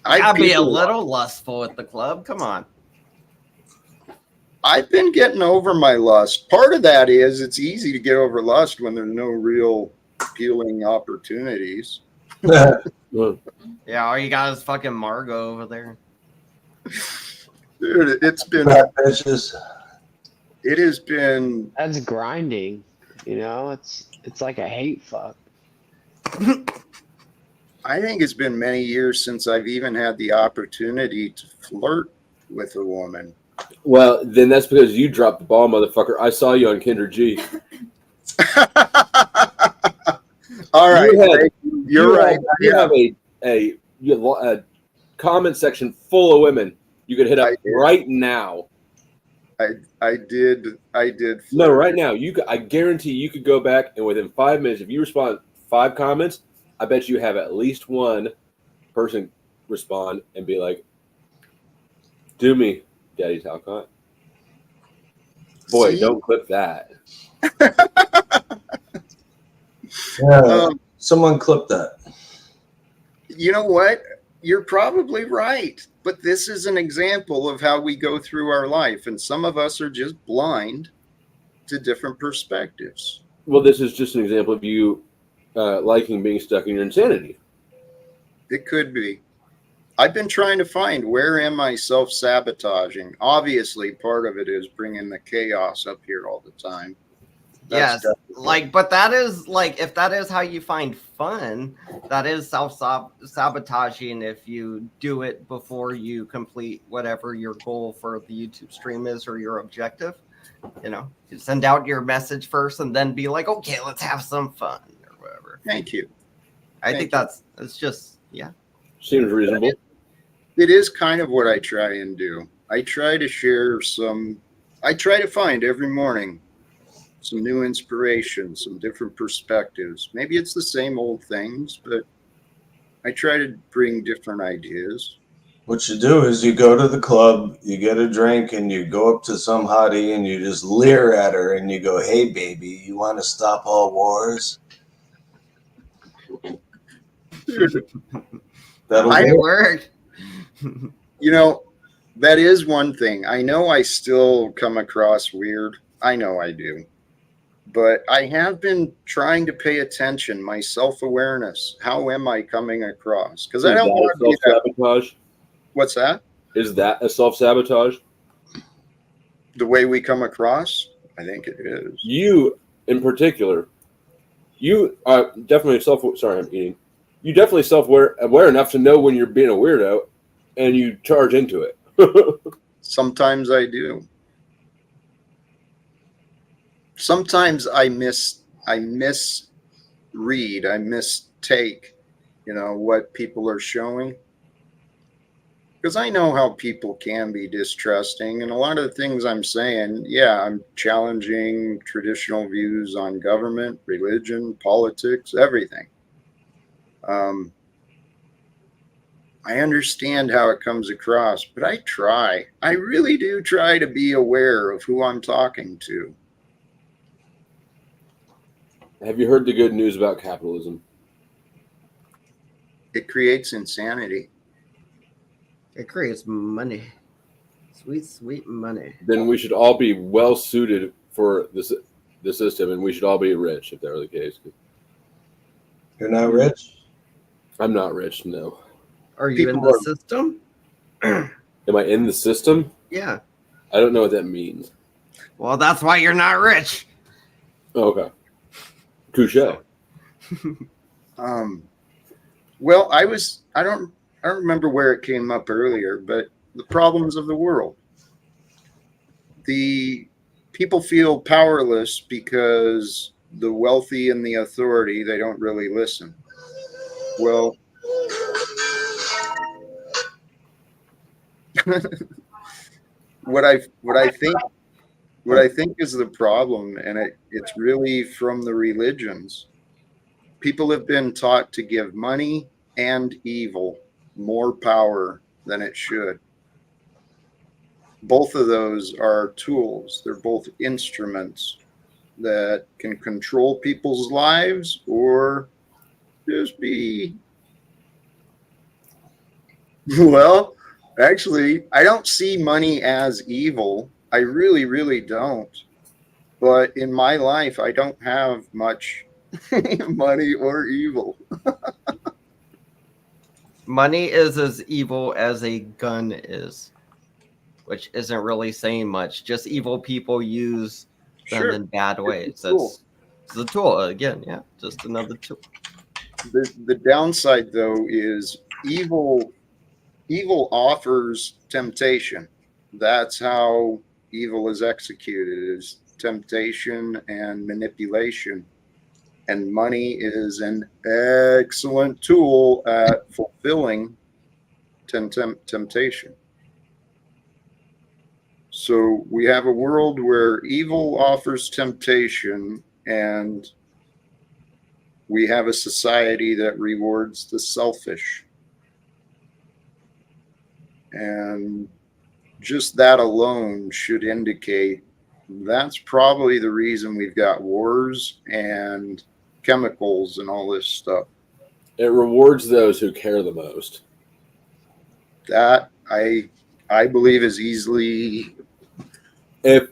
I'd be a little lustful at the club. Come on. I've been getting over my lust. Part of that is it's easy to get over lust when there's no real appealing opportunities. Yeah, all you got is fucking Margo over there. Dude, it's been bitches. It has been. That's grinding. You know, it's like a hate fuck. I think it's been many years since I've even had the opportunity to flirt with a woman. Well, then that's because you dropped the ball, motherfucker. I saw you on Kinder G. All right, you're right. You have a comment section full of women you could hit up right now. I did. No, right now. I guarantee you could go back and within 5 minutes, if you respond 5 comments, I bet you have at least one person respond and be like, "Do me, Daddy Talcott." Boy, See? don't clip that. Yeah, someone clip that. You know what? You're probably right. But this is an example of how we go through our life. And some of us are just blind to different perspectives. Well, this is just an example of you liking being stuck in your insanity. It could be. I've been trying to find where am I self-sabotaging. Obviously, part of it is bringing the chaos up here all the time. That's Yes, like, but that is like, if that is how you find fun, that is self-sabotaging if you do it before you complete whatever your goal for the YouTube stream is or your objective. You know, you send out your message first and then be like, okay, let's have some fun or whatever. Thank you. I think that's just, yeah. Seems reasonable. It is kind of what I try and do. I try to share I try to find every morning some new inspiration, some different perspectives. Maybe it's the same old things, but I try to bring different ideas. What you do is you go to the club, you get a drink, and you go up to some hottie and you just leer at her and you go, "Hey, baby, you want to stop all wars?" That'll work. You know, that is one thing. I know I still come across weird. I know I do. But I have been trying to pay attention, my self-awareness. How am I coming across? Because I don't want to be self-sabotage. What's that? Is that a self-sabotage? The way we come across? I think it is. You, in particular, you are definitely Sorry, I'm eating. You definitely self-aware enough to know when you're being a weirdo, and you charge into it. Sometimes I do. Sometimes I misread, I mistake, what people are showing. Because I know how people can be distrusting, and a lot of the things I'm saying, yeah, I'm challenging traditional views on government, religion, politics, everything. I understand how it comes across, but I really do try to be aware of who I'm talking to. Have you heard the good news about capitalism? It creates insanity. It creates money. Sweet, sweet money. Then we should all be well suited for the system, and we should all be rich if that were the case. You're not rich? I'm not rich, no. Are you in the system? Am I in the system? Yeah. I don't know what that means. Well, that's why you're not rich. Okay. Touche. Well, I don't remember where it came up earlier, but the problems of the world. The people feel powerless because the wealthy and the authority, they don't really listen. Well, what I think is the problem, and it's really from the religions. People have been taught to give money and evil more power than it should. Both of those are tools. They're both instruments that can control people's lives or just be, well, actually, I don't see money as evil. I really, really don't. But in my life, I don't have much money or evil. Money is as evil as a gun is, which isn't really saying much. Just evil people use them in bad ways. It's a tool. Again, yeah, just another tool. The downside, though, is evil offers temptation. That's how evil is executed, is temptation and manipulation. And money is an excellent tool at fulfilling temptation. So we have a world where evil offers temptation, and we have a society that rewards the selfish. And just that alone should indicate That's probably the reason we've got wars and chemicals and all this stuff. It rewards those who care the most. That I believe is easily If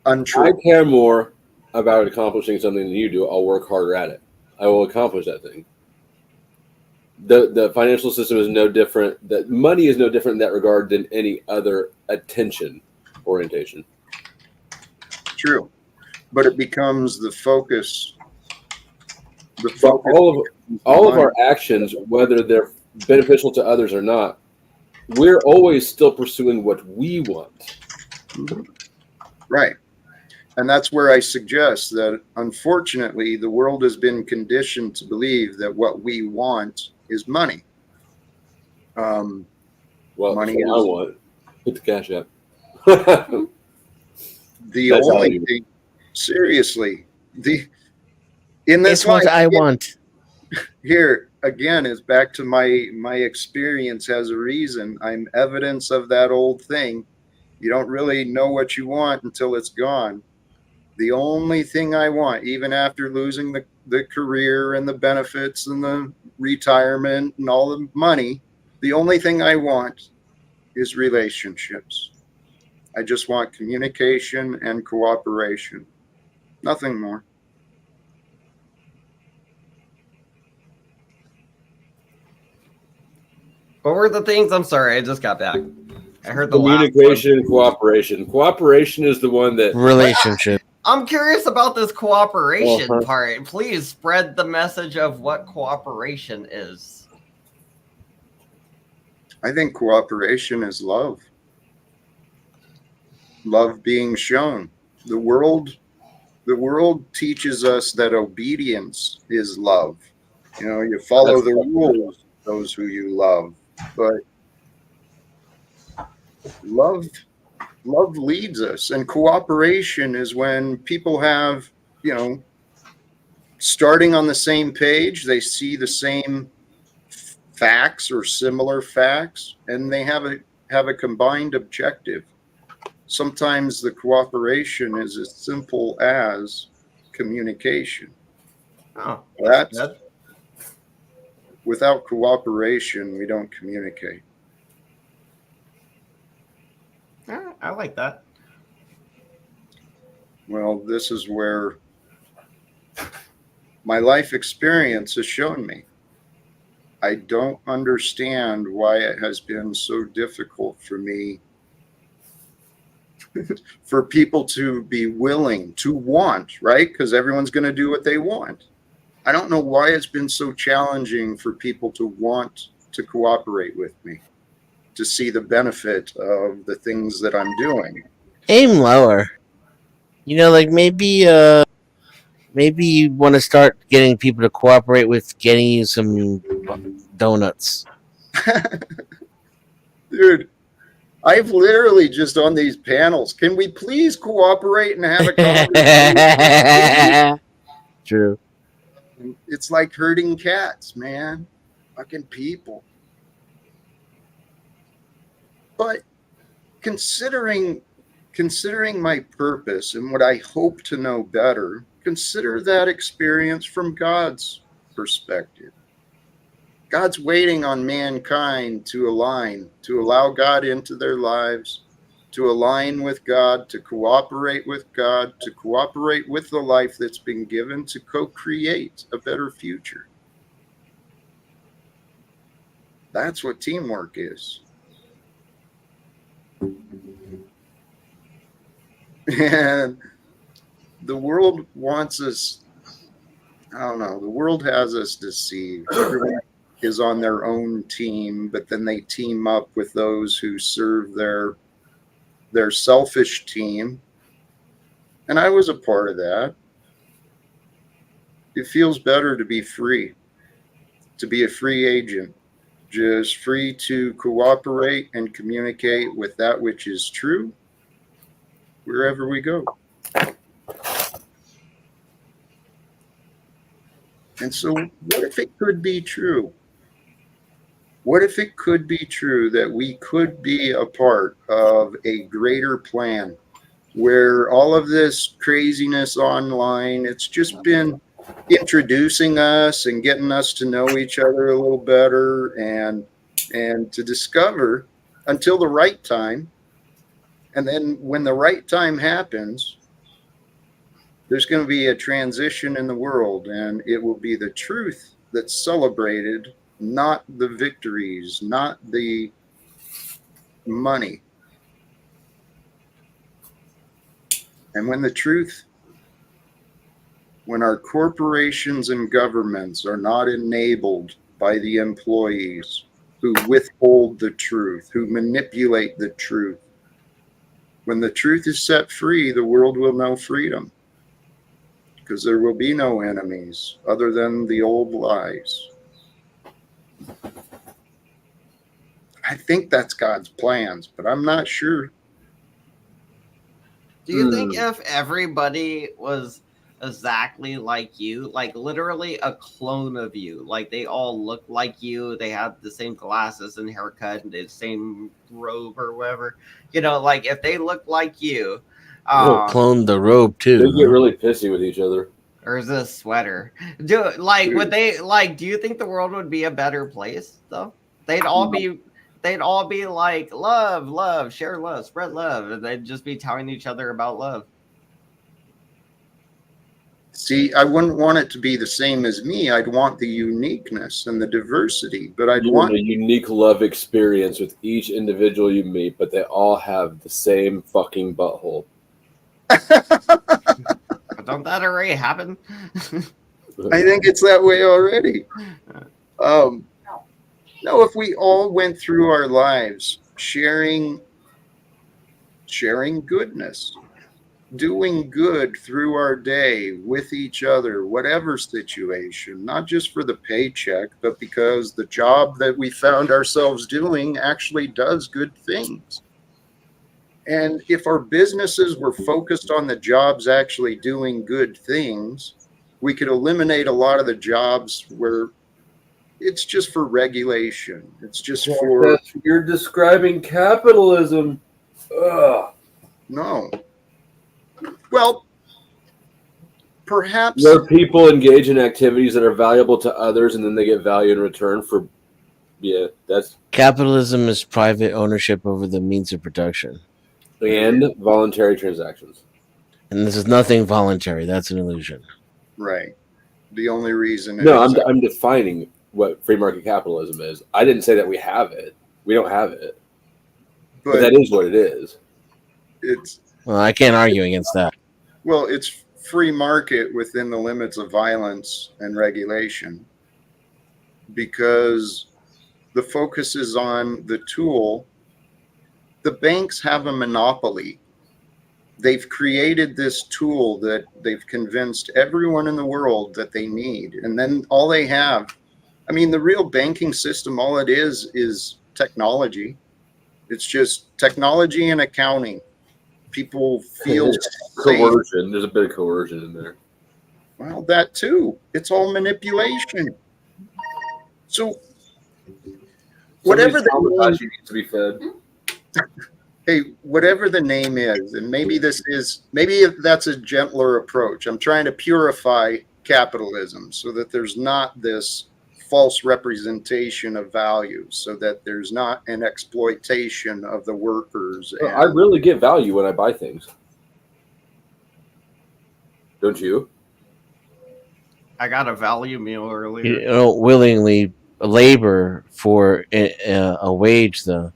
untrue. I care more about accomplishing something than you do, I'll work harder at it. I will accomplish that thing. The financial system is no different. That money is no different in that regard than any other attention orientation. True, but it becomes the focus. The But focus. all of our actions, whether they're beneficial to others or not, we're always still pursuing what we want. Right. And that's where I suggest that, unfortunately, the world has been conditioned to believe that what we want is money. Well, Money that's what I is- want. Put the cash up. The That's how only you- thing, seriously, in this It's what life, I want. here again is back to my experience has a reason. I'm evidence of that old thing. You don't really know what you want until it's gone. The only thing I want, even after losing the career and the benefits and the retirement and all the money, the only thing I want is relationships. I just want communication and cooperation. Nothing more. What were the things? I'm sorry, I just got back. I heard the last Communication and cooperation. Cooperation is the one that Relationship. I'm curious about this cooperation Uh-huh. part. Please spread the message of what cooperation is. I think cooperation is love. Love being shown. The world teaches us that obedience is love. You know, you follow the rules, those who you love. But love leads us, and cooperation is when people have, you know, starting on the same page, they see the same facts or similar facts, and they have a combined objective. Sometimes the cooperation is as simple as communication. Oh, That's good. without cooperation, we don't communicate. I like that. Well, this is where my life experience has shown me. I don't understand why it has been so difficult for me for people to be willing to want, right? Because everyone's going to do what they want. I don't know why it's been so challenging for people to want to cooperate with me, to see the benefit of the things that I'm doing. Aim lower. You know, like maybe you want to start getting people to cooperate with getting you some donuts. Dude, I've literally just on these panels, can we please cooperate and have a conversation? True. It's like herding cats, man. Fucking people. But considering my purpose and what I hope to know better, consider that experience from God's perspective. God's waiting on mankind to align, to allow God into their lives, to align with God, to cooperate with God, to cooperate with the life that's been given, to co-create a better future. That's what teamwork is. And the world wants us, I don't know, the world has us deceived. Everyone is on their own team, but then they team up with those who serve their selfish team. And I was a part of that. It feels better to be free, to be a free agent, just free to cooperate and communicate with that which is true wherever we go. And so what if it could be true? What if it could be true that we could be a part of a greater plan where all of this craziness online, it's just been introducing us and getting us to know each other a little better and to discover until the right time. And then when the right time happens, there's going to be a transition in the world, and it will be the truth that's celebrated, not the victories, not the money. And when our corporations and governments are not enabled by the employees who withhold the truth, who manipulate the truth, when the truth is set free, the world will know freedom, because there will be no enemies other than the old lies. I think that's God's plans, but I'm not sure. Do you think if everybody was exactly like you, like literally a clone of you, like they all look like you, they have the same glasses and haircut and the same robe or whatever, like if they look like you, Clone the robe too. They get really pissy with each other. or is this a sweater? Would they do you think the world would be a better place though? They'd all be like love, share love, spread love, and they'd just be telling each other about love. See, I wouldn't want it to be the same as me. I'd want the uniqueness and the diversity, but I'd want a unique love experience with each individual you meet, but they all have the same fucking butthole. Don't that already happen? I think it's that way already. No, if we all went through our lives sharing goodness, doing good through our day with each other, whatever situation, not just for the paycheck, but because the job that we found ourselves doing actually does good things. And if our businesses were focused on the jobs actually doing good things, we could eliminate a lot of the jobs where it's just for regulation. It's just for... You're describing capitalism. Ugh. No. Well, perhaps... Where people engage in activities that are valuable to others and then they get value in return for... Yeah, that's... Capitalism is private ownership over the means of production. And voluntary transactions. And this is nothing voluntary. That's an illusion. Right. The only reason... No, I'm defining what free market capitalism is. I didn't say that we have it. We don't have it. But that is what it is. Well, I can't argue against that. Well, it's free market within the limits of violence and regulation, because the focus is on the tool. The banks have a monopoly. They've created this tool that they've convinced everyone in the world that they need. And then all they have, I mean, the real banking system, all it is technology. It's just technology and accounting. People feel coercion. There's a bit of coercion in there. Well, that too. It's all manipulation. So whatever the name needs to be fed. Hey, whatever the name is, and maybe that's a gentler approach. I'm trying to purify capitalism so that there's not this false representation of values, so that there's not an exploitation of the workers. I really get value when I buy things. Don't you? I got a value meal earlier. You don't willingly labor for a wage, though.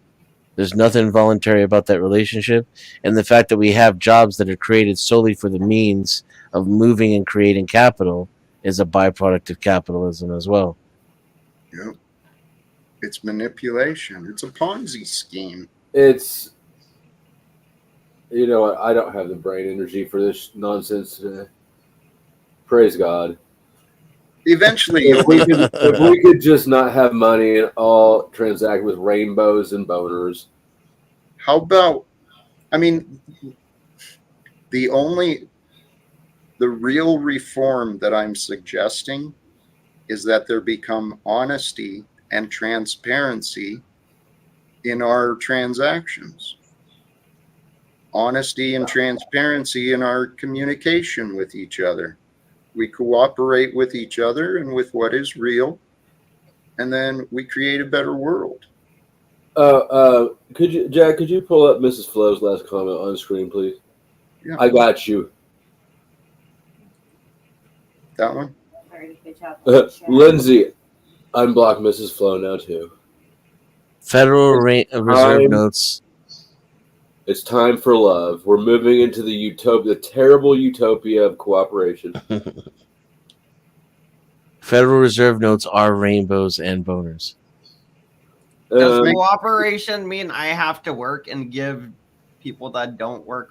There's nothing voluntary about that relationship. And the fact that we have jobs that are created solely for the means of moving and creating capital is a byproduct of capitalism as well. Yep. It's manipulation. It's a Ponzi scheme. It's, I don't have the brain energy for this nonsense today. Praise God. Eventually, if we could just not have money and all transact with rainbows and boners. How about, I mean, the real reform that I'm suggesting is that there become honesty and transparency in our transactions. honesty and transparency in our communication with each other. We cooperate with each other and with what is real, and then we create a better world. Could you, Jack? Could you pull up Mrs. Flo's last comment on screen, please? Yeah. I got you. That one? Lindsay, unblock Mrs. Flo now too. Federal Reserve notes. It's time for love. We're moving into the terrible utopia of cooperation. Federal Reserve notes are rainbows and boners. Does cooperation mean I have to work and give people that don't work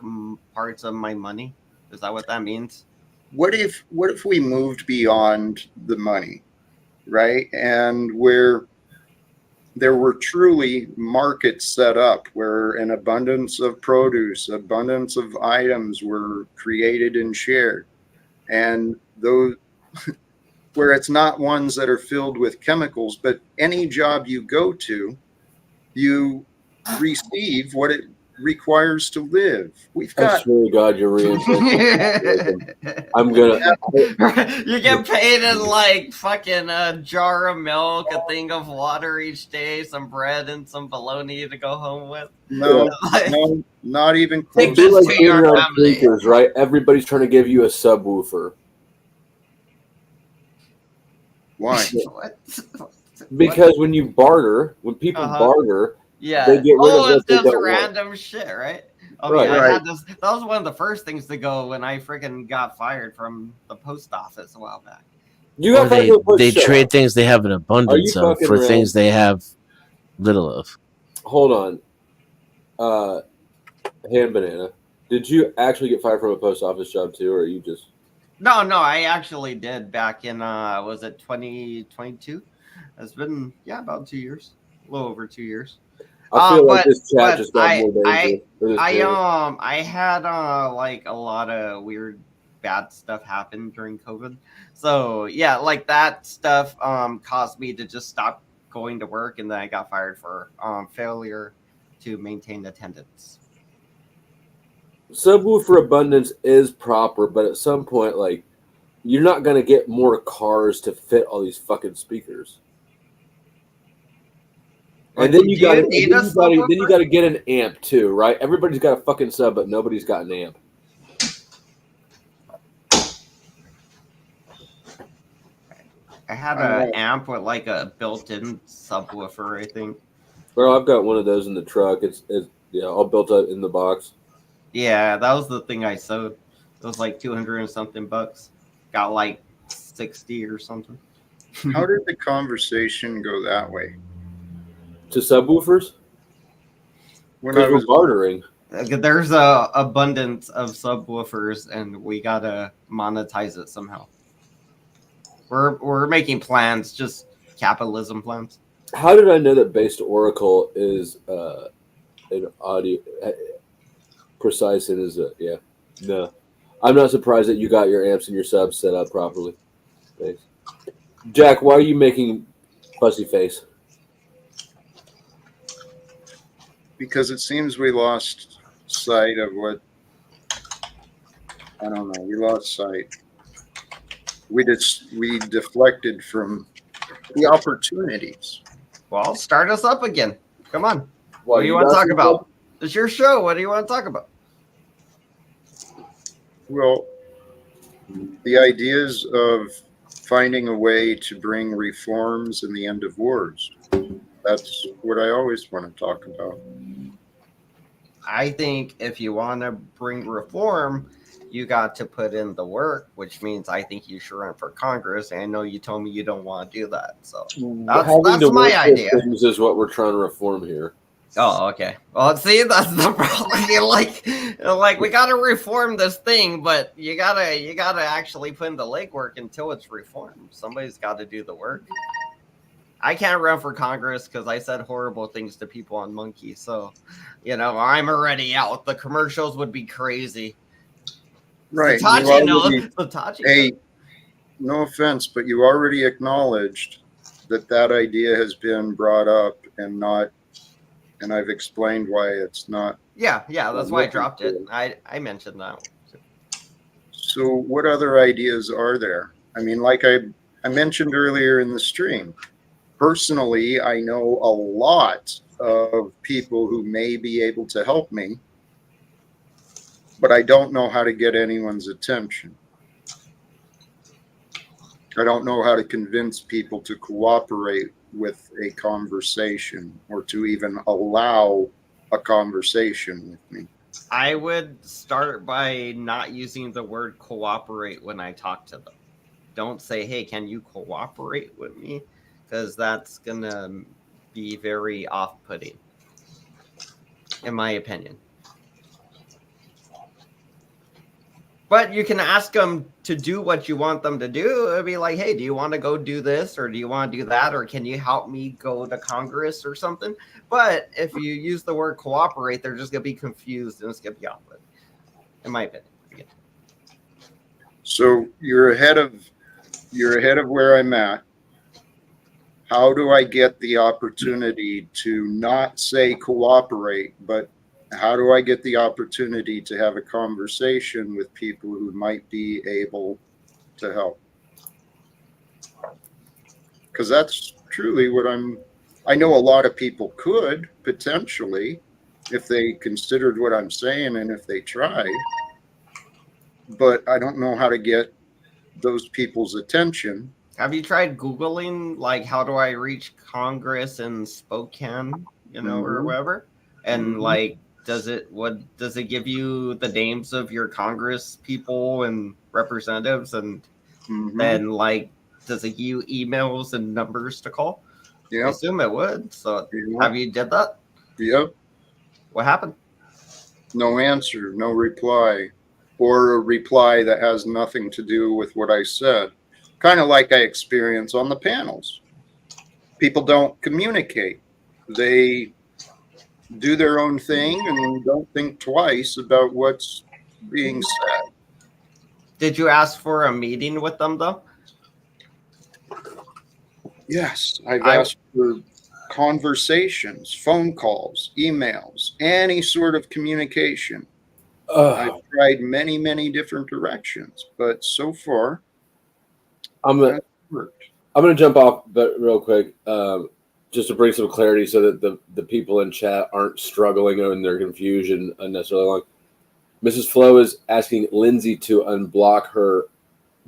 parts of my money? Is that what that means? What if we moved beyond the money, right? And where there were truly markets set up where an abundance of produce, abundance of items were created and shared. And those where it's not ones that are filled with chemicals, but any job you go to, you receive what it requires to live. We've got. I swear to God, you're reinventing. I'm gonna. You get paid in like fucking a jar of milk, a thing of water each day, some bread, and some bologna to go home with. No, no, not even close. Take this like to your on family. speakers, right? Everybody's trying to give you a subwoofer. Why? What? Because when you barter, when people barter, yeah, they get rid of it's what they just don't random shit, right? Okay, Right. I Right. had this. That was one of the first things to go when I freaking got fired from the post office a while back. You Or got they trade things they have an abundance of fucking for around? things they have little of. Hold on, Hand Banana. Did you actually get fired from a post office job too, or are you just? No, I actually did back in was it 2022? It's been about 2 years, a little over 2 years. I feel like but- this chat but just got more dangerous. I had like a lot of weird bad stuff happen during COVID. So yeah, like that stuff caused me to just stop going to work, and then I got fired for failure to maintain attendance. Subwoofer abundance is proper, but at some point, like, you're not gonna get more cars to fit all these fucking speakers. And then you got to get an amp too, right? Everybody's got a fucking sub, but nobody's got an amp. I had an amp with like a built-in subwoofer, I think. Bro, I've got one of those in the truck. It's all built up in the box. Yeah, that was the thing I sewed. It was like 200 and something bucks. Got like 60 or something. How did the conversation go that way? To subwoofers? When I was bartering. There's a abundance of subwoofers, and we gotta monetize it somehow. We're making plans, just capitalism plans. How did I know that Based Oracle is an audio precise and is no. I'm not surprised that you got your amps and your subs set up properly. Thanks. Jack, why are you making fussy face? Because it seems we lost sight of what, I don't know, we lost sight. We deflected from the opportunities. Well, start us up again. Come on. What What do you want to talk about? It's your show. What do you want to talk about? Well, the ideas of finding a way to bring reforms and the end of wars. That's what I always want to talk about. I think if you want to bring reform, you got to put in the work, which means I think you should run for Congress. And I know you told me you don't want to do that. So that's my idea. Things is what we're trying to reform here. Oh, okay. Well, see, that's the problem. You're like we gotta reform this thing, but you gotta actually put in the legwork until it's reformed. Somebody's got to do the work. I can't run for Congress because I said horrible things to people on Monkey. So, I'm already out. The commercials would be crazy. Right. Hey, no offense, but you already acknowledged that idea has been brought up and not and I've explained why it's not. Yeah, that's why I dropped it. I mentioned that. So what other ideas are there? I mean, like I mentioned earlier in the stream, personally, I know a lot of people who may be able to help me, but I don't know how to get anyone's attention. I don't know how to convince people to cooperate with a conversation or to even allow a conversation with me. I would start by not using the word cooperate when I talk to them. Don't say, hey, can you cooperate with me? Because that's going to be very off-putting, in my opinion. But you can ask them to do what you want them to do. It'd be like, hey, do you want to go do this? Or do you want to do that? Or can you help me go to Congress or something? But if you use the word cooperate, they're just going to be confused and it's going to be off-putting, in my opinion. Again. So you're ahead of where I'm at. How do I get the opportunity to not say cooperate, but how do I get the opportunity to have a conversation with people who might be able to help? Because that's truly what I know a lot of people could potentially if they considered what I'm saying and if they tried, but I don't know how to get those people's attention. Have you tried Googling, like, how do I reach Congress in Spokane, or wherever? And like, does it give you the names of your Congress people and representatives, and then like, does it give you emails and numbers to call? Yeah, I assume it would. So have you did that? Yep. What happened? No answer, no reply, or a reply that has nothing to do with what I said. Kind of like I experience on the panels. People don't communicate. They do their own thing and don't think twice about what's being said. Did you ask for a meeting with them, though? Yes, I've asked for conversations, phone calls, emails, any sort of communication. I've tried many, many different directions, but so far, I'm gonna jump off, but real quick, just to bring some clarity, so that the people in chat aren't struggling in their confusion unnecessarily long. Mrs. Flo is asking Lindsay to unblock her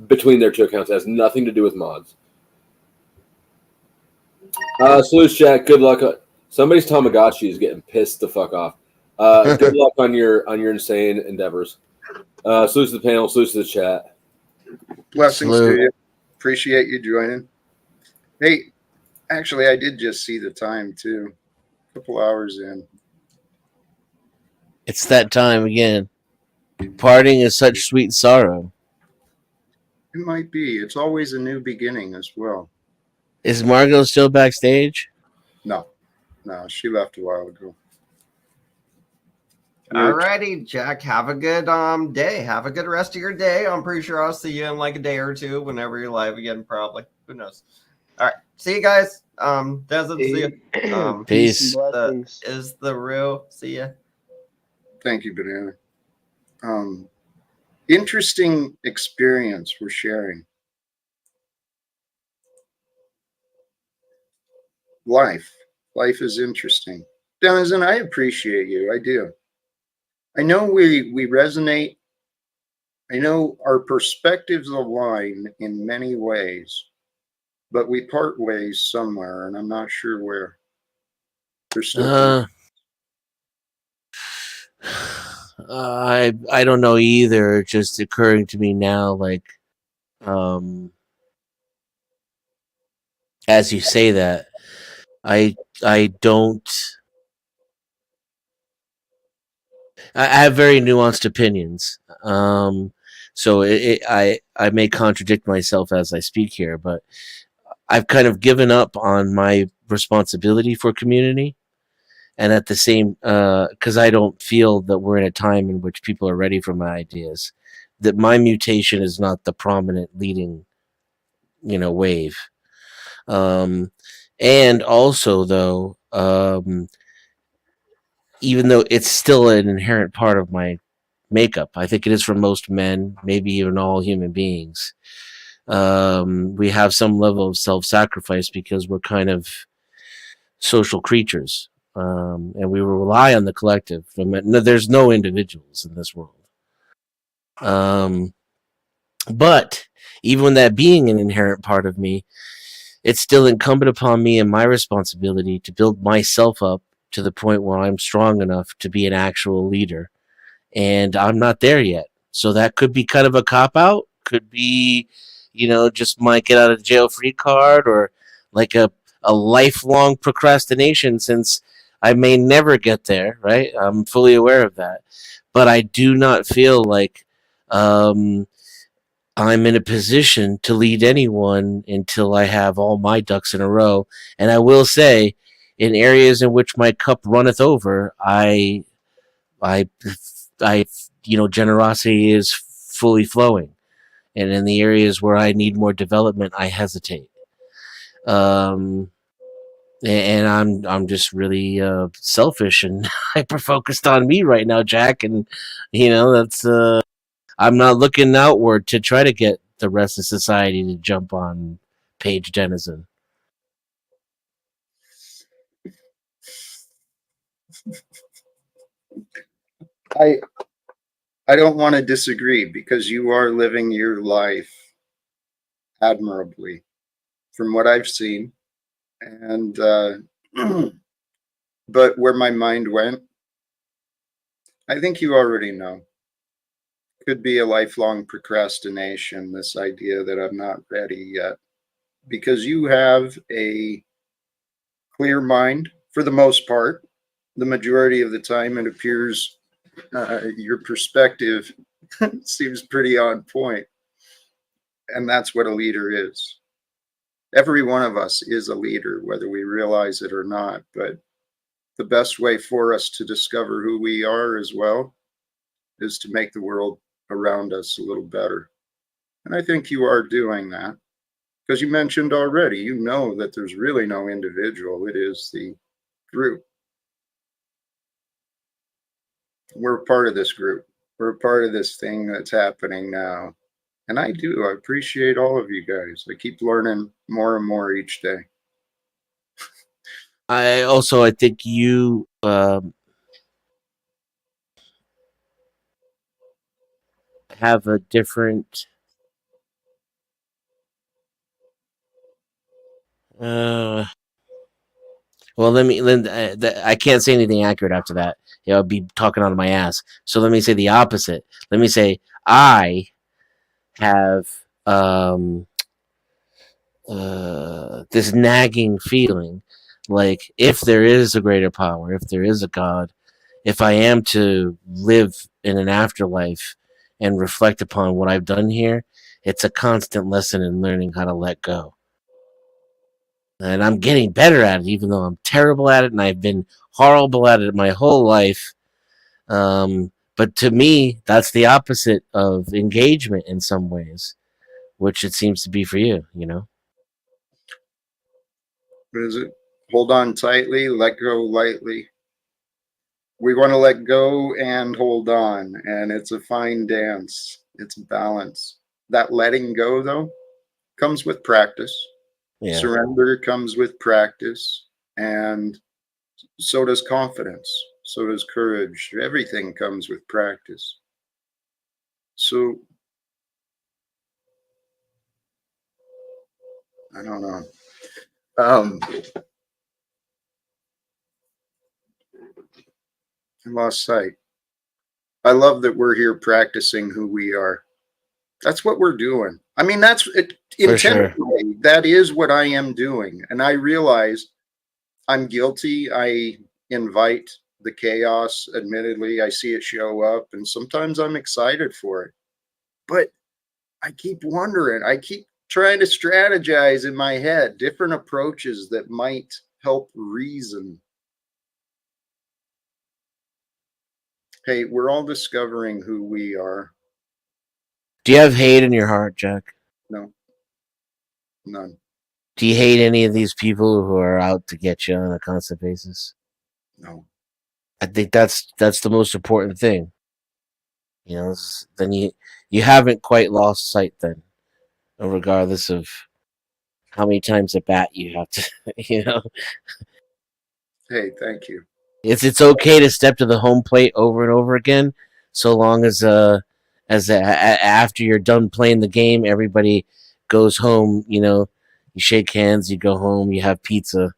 between their two accounts. It has nothing to do with mods. Salute chat. Good luck. Somebody's Tamagotchi is getting pissed the fuck off. Good luck on your insane endeavors. Salute to the panel. Salute to the chat. Blessings to you. Appreciate you joining. Hey, actually, I did just see the time too. A couple hours in. It's that time again. Parting is such sweet sorrow. It might be. It's always a new beginning as well. Is Margo still backstage? No, she left a while ago. Alrighty, Jack. Have a good day. Have a good rest of your day. I'm pretty sure I'll see you in like a day or two whenever you're live again. Probably. Who knows? All right. See you guys. Desert. See you. Peace. Is the real. See ya. Thank you, Banana. Interesting experience we're sharing. Life is interesting. Denizen, I appreciate you. I do. I know we resonate. I know our perspectives align in many ways, but we part ways somewhere, and I'm not sure where. There's still I don't know either. It's just occurring to me now, like, as you say that, I don't. I have very nuanced opinions. So I may contradict myself as I speak here, but I've kind of given up on my responsibility for community, and at the same, because I don't feel that we're in a time in which people are ready for my ideas. That my mutation is not the prominent leading, wave. And also, though, even though it's still an inherent part of my makeup. I think it is for most men, maybe even all human beings. We have some level of self-sacrifice because we're kind of social creatures, and we rely on the collective. There's no individuals in this world. But even with that being an inherent part of me, it's still incumbent upon me and my responsibility to build myself up to the point where I'm strong enough to be an actual leader. And I'm not there yet. So that could be kind of a cop out, could be, just my get out of jail free card, or like a lifelong procrastination, since I may never get there, right? I'm fully aware of that. But I do not feel like I'm in a position to lead anyone until I have all my ducks in a row. And I will say, in areas in which my cup runneth over, I, I, generosity is fully flowing. And in the areas where I need more development, I hesitate. And I'm just really selfish and hyper focused on me right now, Jack. And that's I'm not looking outward to try to get the rest of society to jump on Page Denizen. I don't want to disagree, because you are living your life admirably from what I've seen. And but where my mind went, I think you already know. Could be a lifelong procrastination, this idea that I'm not ready yet, because you have a clear mind for the most part. The majority of the time, it appears your perspective seems pretty on point. And that's what a leader is. Every one of us is a leader, whether we realize it or not. But the best way for us to discover who we are as well is to make the world around us a little better. And I think you are doing that, because you mentioned already, that there's really no individual, it is the group. We're a part of this group. We're a part of this thing that's happening now. And I appreciate all of you guys. I keep learning more and more each day. I think you have a different. Well, I can't say anything accurate after that. I'll be talking out of my ass. So let me say the opposite. Let me say I have this nagging feeling, like if there is a greater power, if there is a God, if I am to live in an afterlife and reflect upon what I've done here, it's a constant lesson in learning how to let go. And I'm getting better at it, even though I'm terrible at it, and I've been horrible at it my whole life. But to me, that's the opposite of engagement in some ways, which it seems to be for you, What is it? Hold on tightly, let go lightly. We want to let go and hold on, and it's a fine dance. It's a balance. That letting go, though, comes with practice. Yeah. Surrender comes with practice, and so does confidence. So does courage. Everything comes with practice. So, I don't know. I lost sight. I love that we're here practicing who we are. That's what we're doing. I mean, that's it. Intentionally, sure. That is what I am doing. And I realize I'm guilty. I invite the chaos. Admittedly, I see it show up, and sometimes I'm excited for it. But I keep wondering, I keep trying to strategize in my head different approaches that might help reason. Hey, we're all discovering who we are. Do you have hate in your heart, Jack? No. None. Do you hate any of these people who are out to get you on a constant basis? No. I think that's the most important thing. You know, then you haven't quite lost sight then, regardless of how many times a bat you have to. You know, Hey, thank you. it's okay to step to the home plate over and over again, so long as after you're done playing the game, everybody goes home. You know, you shake hands, you go home, you have pizza.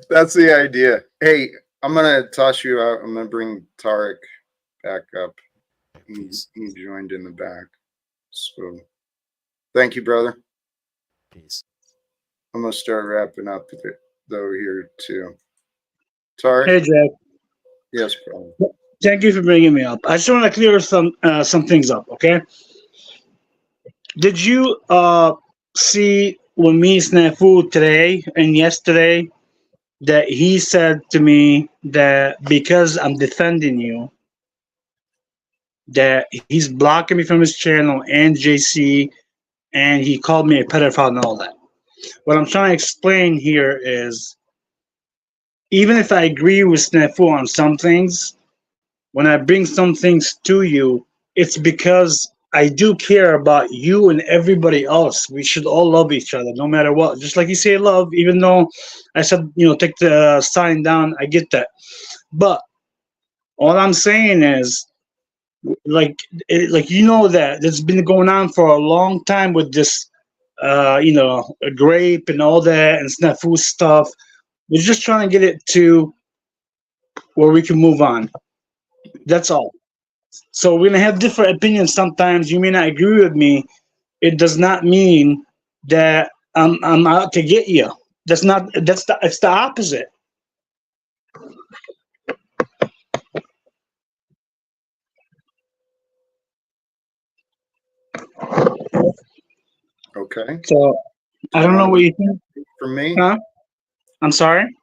That's the idea. Hey, I'm gonna toss you out. I'm gonna bring Tarek back up. He joined in the back. So thank you, brother. Peace. I'm gonna start wrapping up though here too. Tarek? Hey, Jack. Yes, brother. Thank you for bringing me up. I just want to clear some things up, okay? Did you see when me Snafu today and yesterday that he said to me that because I'm defending you, that he's blocking me from his channel and JC, and he called me a pedophile and all that. What I'm trying to explain here is, even if I agree with Snafu on some things, when I bring some things to you, it's because I do care about you and everybody else. We should all love each other, no matter what. Just like you say, love. Even though I said, take the sign down, I get that. But all I'm saying is, like that it's been going on for a long time with this, a grape and all that and snafu stuff. We're just trying to get it to where we can move on. That's all. So we're gonna have different opinions sometimes. You may not agree with me. It does not mean that I'm out to get you. It's the opposite. Okay. So I don't know what you think. For me? Huh? I'm sorry?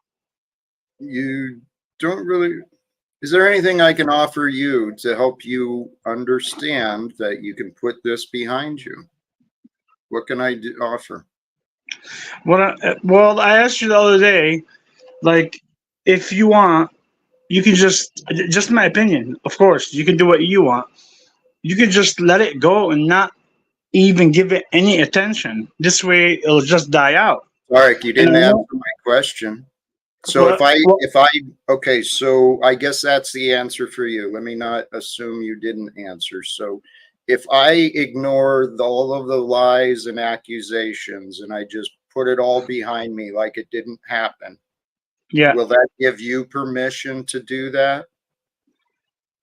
You don't really. Is there anything I can offer you to help you understand that you can put this behind you? What can I offer? Well, I asked you the other day, like, if you want, you can just my opinion, of course, you can do what you want. You can just let it go and not even give it any attention. This way, it'll just die out. Tarek, you didn't answer my question. So okay, so I guess that's the answer for you. Let me not assume you didn't answer. So if I ignore all of the lies and accusations and I just put it all behind me like it didn't happen, will that give you permission to do that?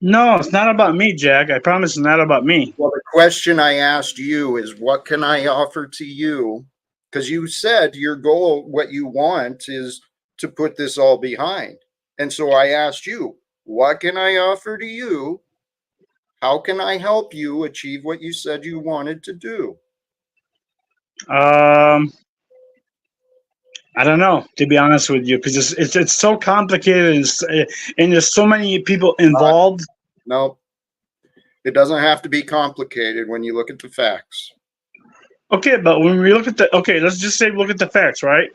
No, it's not about me, Jack. I promise it's not about me. Well, the question I asked you is, what can I offer to you? Because you said your goal, what you want is to put this all behind. And so I asked you, what can I offer to you? How can I help you achieve what you said you wanted to do? I don't know, to be honest with you, because it's so complicated and there's so many people involved. No, it doesn't have to be complicated when you look at the facts. Okay, but when we look at let's just say look at the facts, right?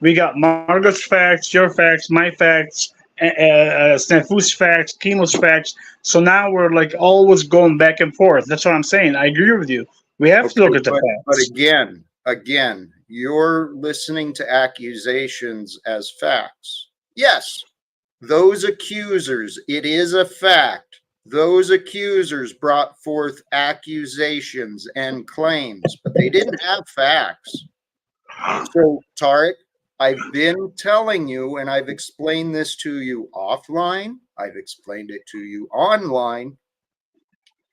We got Margo's facts, your facts, my facts, Snafu's facts, Chemo's facts. So now we're like always going back and forth. That's what I'm saying. I agree with you. We have to look at the facts. But again, you're listening to accusations as facts. Yes, those accusers, it is a fact. Those accusers brought forth accusations and claims, but they didn't have facts. So, Tarek, I've been telling you, and I've explained this to you offline. I've explained it to you online.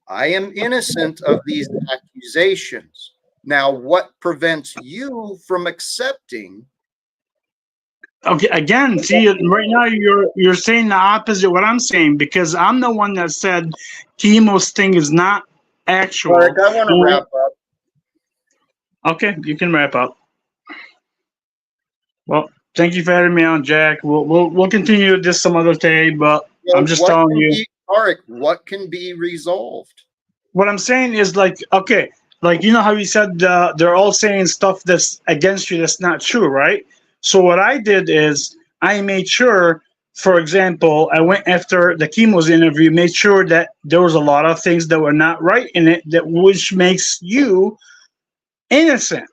I am innocent of these accusations. Now, what prevents you from accepting? Okay, again, see, right now you're saying the opposite of what I'm saying, because I'm the one that said Chemo's thing is not actual. Tarek, I want to wrap up. Okay, you can wrap up. Well, thank you for having me on, Jack. We'll continue this some other day, but I'm just telling you. Tarek, what can be resolved? What I'm saying is okay, like you know how you said they're all saying stuff that's against you that's not true, right? So what I did is I made sure, for example, I went after the chemo's interview, made sure that there was a lot of things that were not right in it, that which makes you innocent.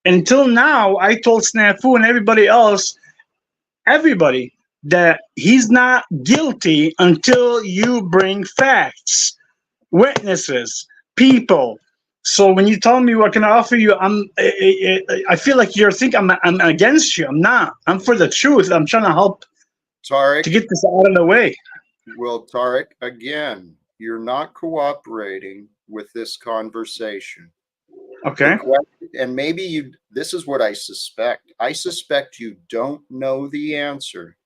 Until now, I told Snafu and everybody, that he's not guilty until you bring facts, witnesses, people. So when you tell me what can I offer you, I feel like you're thinking I'm against you. I'm not. I'm for the truth. I'm trying to help Tarek, to get this out of the way. well, Tarek, again, you're not cooperating with this conversation. Okay. And maybe you, this is what I suspect. I suspect you don't know the answer.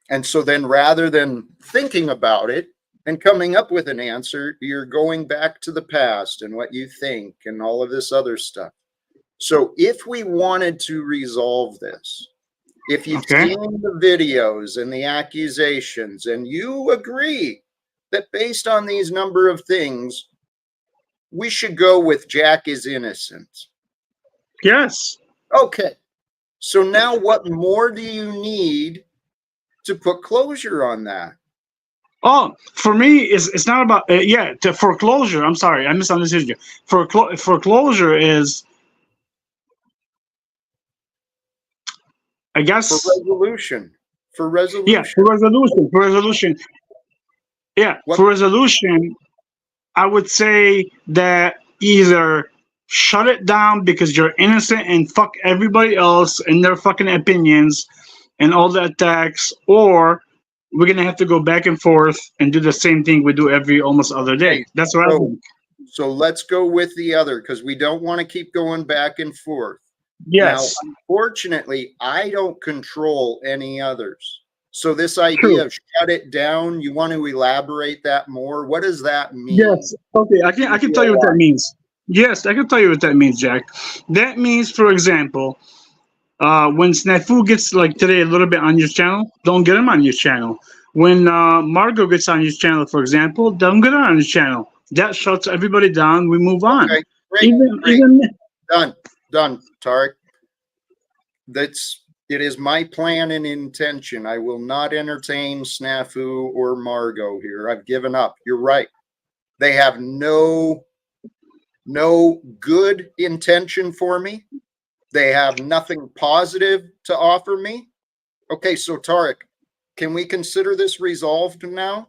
And so then rather than thinking about it and coming up with an answer, you're going back to the past and what you think and all of this other stuff. So if we wanted to resolve this, if you've seen the videos and the accusations and you agree that based on these number of things, we should go with Jack is innocent. Yes. Okay. So now what more do you need to put closure on that? Oh, for me, it's not about to foreclosure. I'm sorry, I misunderstood you. Foreclosure is, I guess, For resolution. For resolution. yeah, for resolution. For resolution. Yeah, What- for resolution, I would say that either shut it down because you're innocent and fuck everybody else and their fucking opinions and all the attacks, or we're gonna have to go back and forth and do the same thing we do every almost other day. Okay, That's what I think. So let's go with the other because we don't want to keep going back and forth. Yes. Now, unfortunately, I don't control any others. So this idea True. of shut it down, you want to elaborate that more? What does that mean? Yes. Okay. I can tell you what that means. Yes, I can tell you what that means, Jack. That means, for example, when Snafu gets like today a little bit on your channel, don't get him on your channel. When Margo gets on your channel, for example, don't get her on your channel. That shuts everybody down. We move on. Okay, great, Even done, Tarek. It is my plan and intention. I will not entertain Snafu or Margo here. I've given up. You're right. They have no good intention for me. They have nothing positive to offer me. Okay, so Tarek, can we consider this resolved now?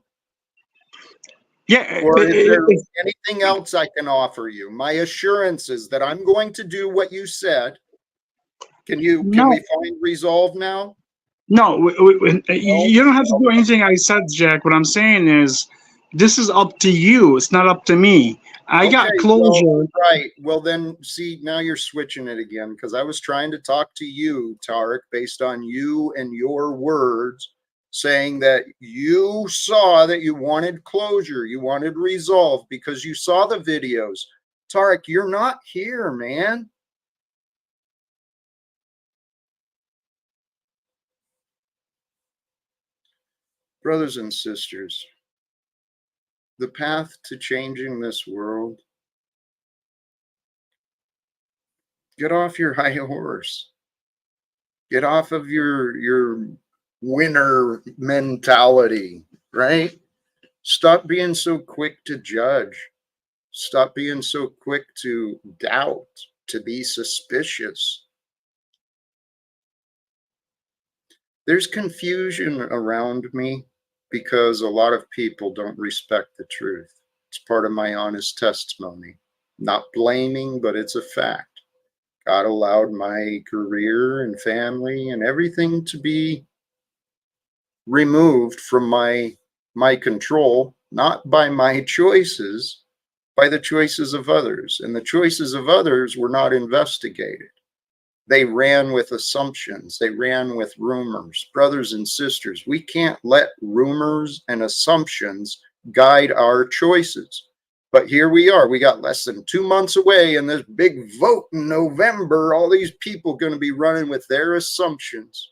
yeah. Or is there anything else I can offer you? My assurances that I'm going to do what you said. Can we find resolve now? No, you don't have to do anything I said, Jack. What I'm saying is, this is up to you. It's not up to me. I got closure. Well, right. Well, then, see, now you're switching it again because I was trying to talk to you, Tarek, based on you and your words, saying that you saw that you wanted closure, you wanted resolve because you saw the videos. Tarek, you're not here, man. Brothers and sisters, the path to changing this world, get off your high horse. Get off of your winner mentality, right? Stop being so quick to judge. Stop being so quick to doubt, to be suspicious. There's confusion around me because a lot of people don't respect the truth. It's part of my honest testimony. Not blaming, but it's a fact. God allowed my career and family and everything to be removed from my control, not by my choices, by the choices of others. And the choices of others were not investigated. They ran with assumptions. They ran with rumors. Brothers and sisters, we can't let rumors and assumptions guide our choices. But here we are. We got less than 2 months away and this big vote in November. All these people going to be running with their assumptions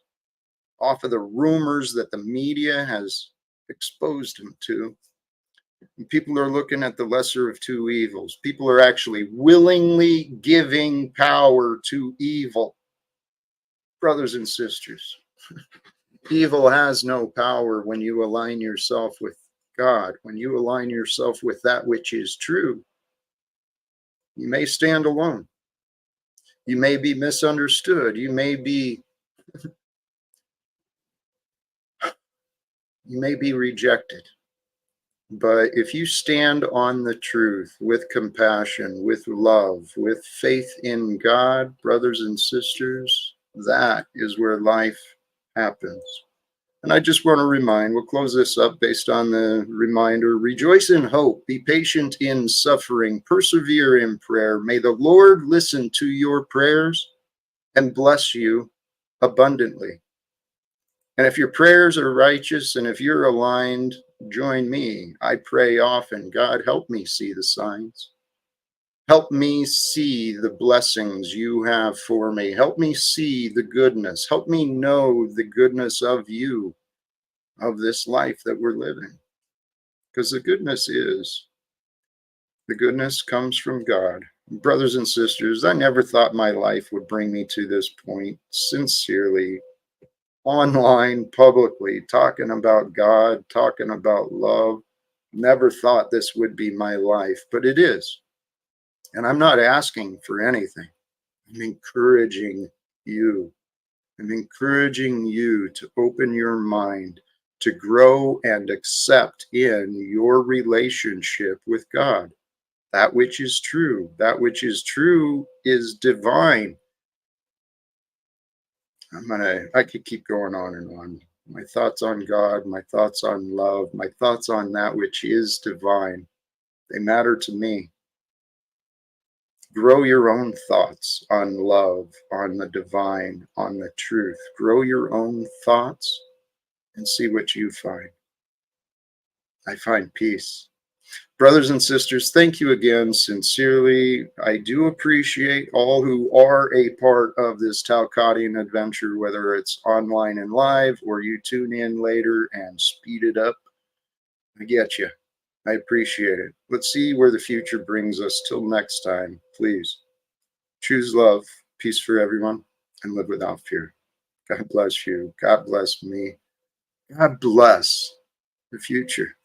off of the rumors that the media has exposed them to. And people are looking at the lesser of two evils. People are actually willingly giving power to evil. Brothers and sisters, evil has no power when you align yourself with God, when you align yourself with that which is true. You may stand alone. You may be misunderstood. You may be rejected. But if you stand on the truth with compassion, with love, with faith in God, brothers and sisters, that is where life happens. And I just want to remind, we'll close this up based on the reminder, rejoice in hope, be patient in suffering, persevere in prayer. May the Lord listen to your prayers and bless you abundantly. And if your prayers are righteous and if you're aligned, join me. I pray often, God, help me see the signs. Help me see the blessings you have for me. Help me see the goodness. Help me know the goodness of you, of this life that we're living. Because the goodness comes from God. Brothers and sisters, I never thought my life would bring me to this point. Sincerely, online, publicly, talking about God, talking about love. Never thought this would be my life, but it is. And I'm not asking for anything. I'm encouraging you. I'm encouraging you to open your mind, to grow and accept in your relationship with God. That which is true. That which is true is divine. I could keep going on and on. My thoughts on God, my thoughts on love, my thoughts on that which is divine. They matter to me. Grow your own thoughts on love, on the divine, on the truth. Grow your own thoughts and see what you find. I find peace. Brothers and sisters, thank you again, sincerely. I do appreciate all who are a part of this Talcottian adventure, whether it's online and live or you tune in later and speed it up. I get you. I appreciate it. Let's see where the future brings us. Till next time, please choose love, peace for everyone, and live without fear. God bless you. God bless me. God bless the future.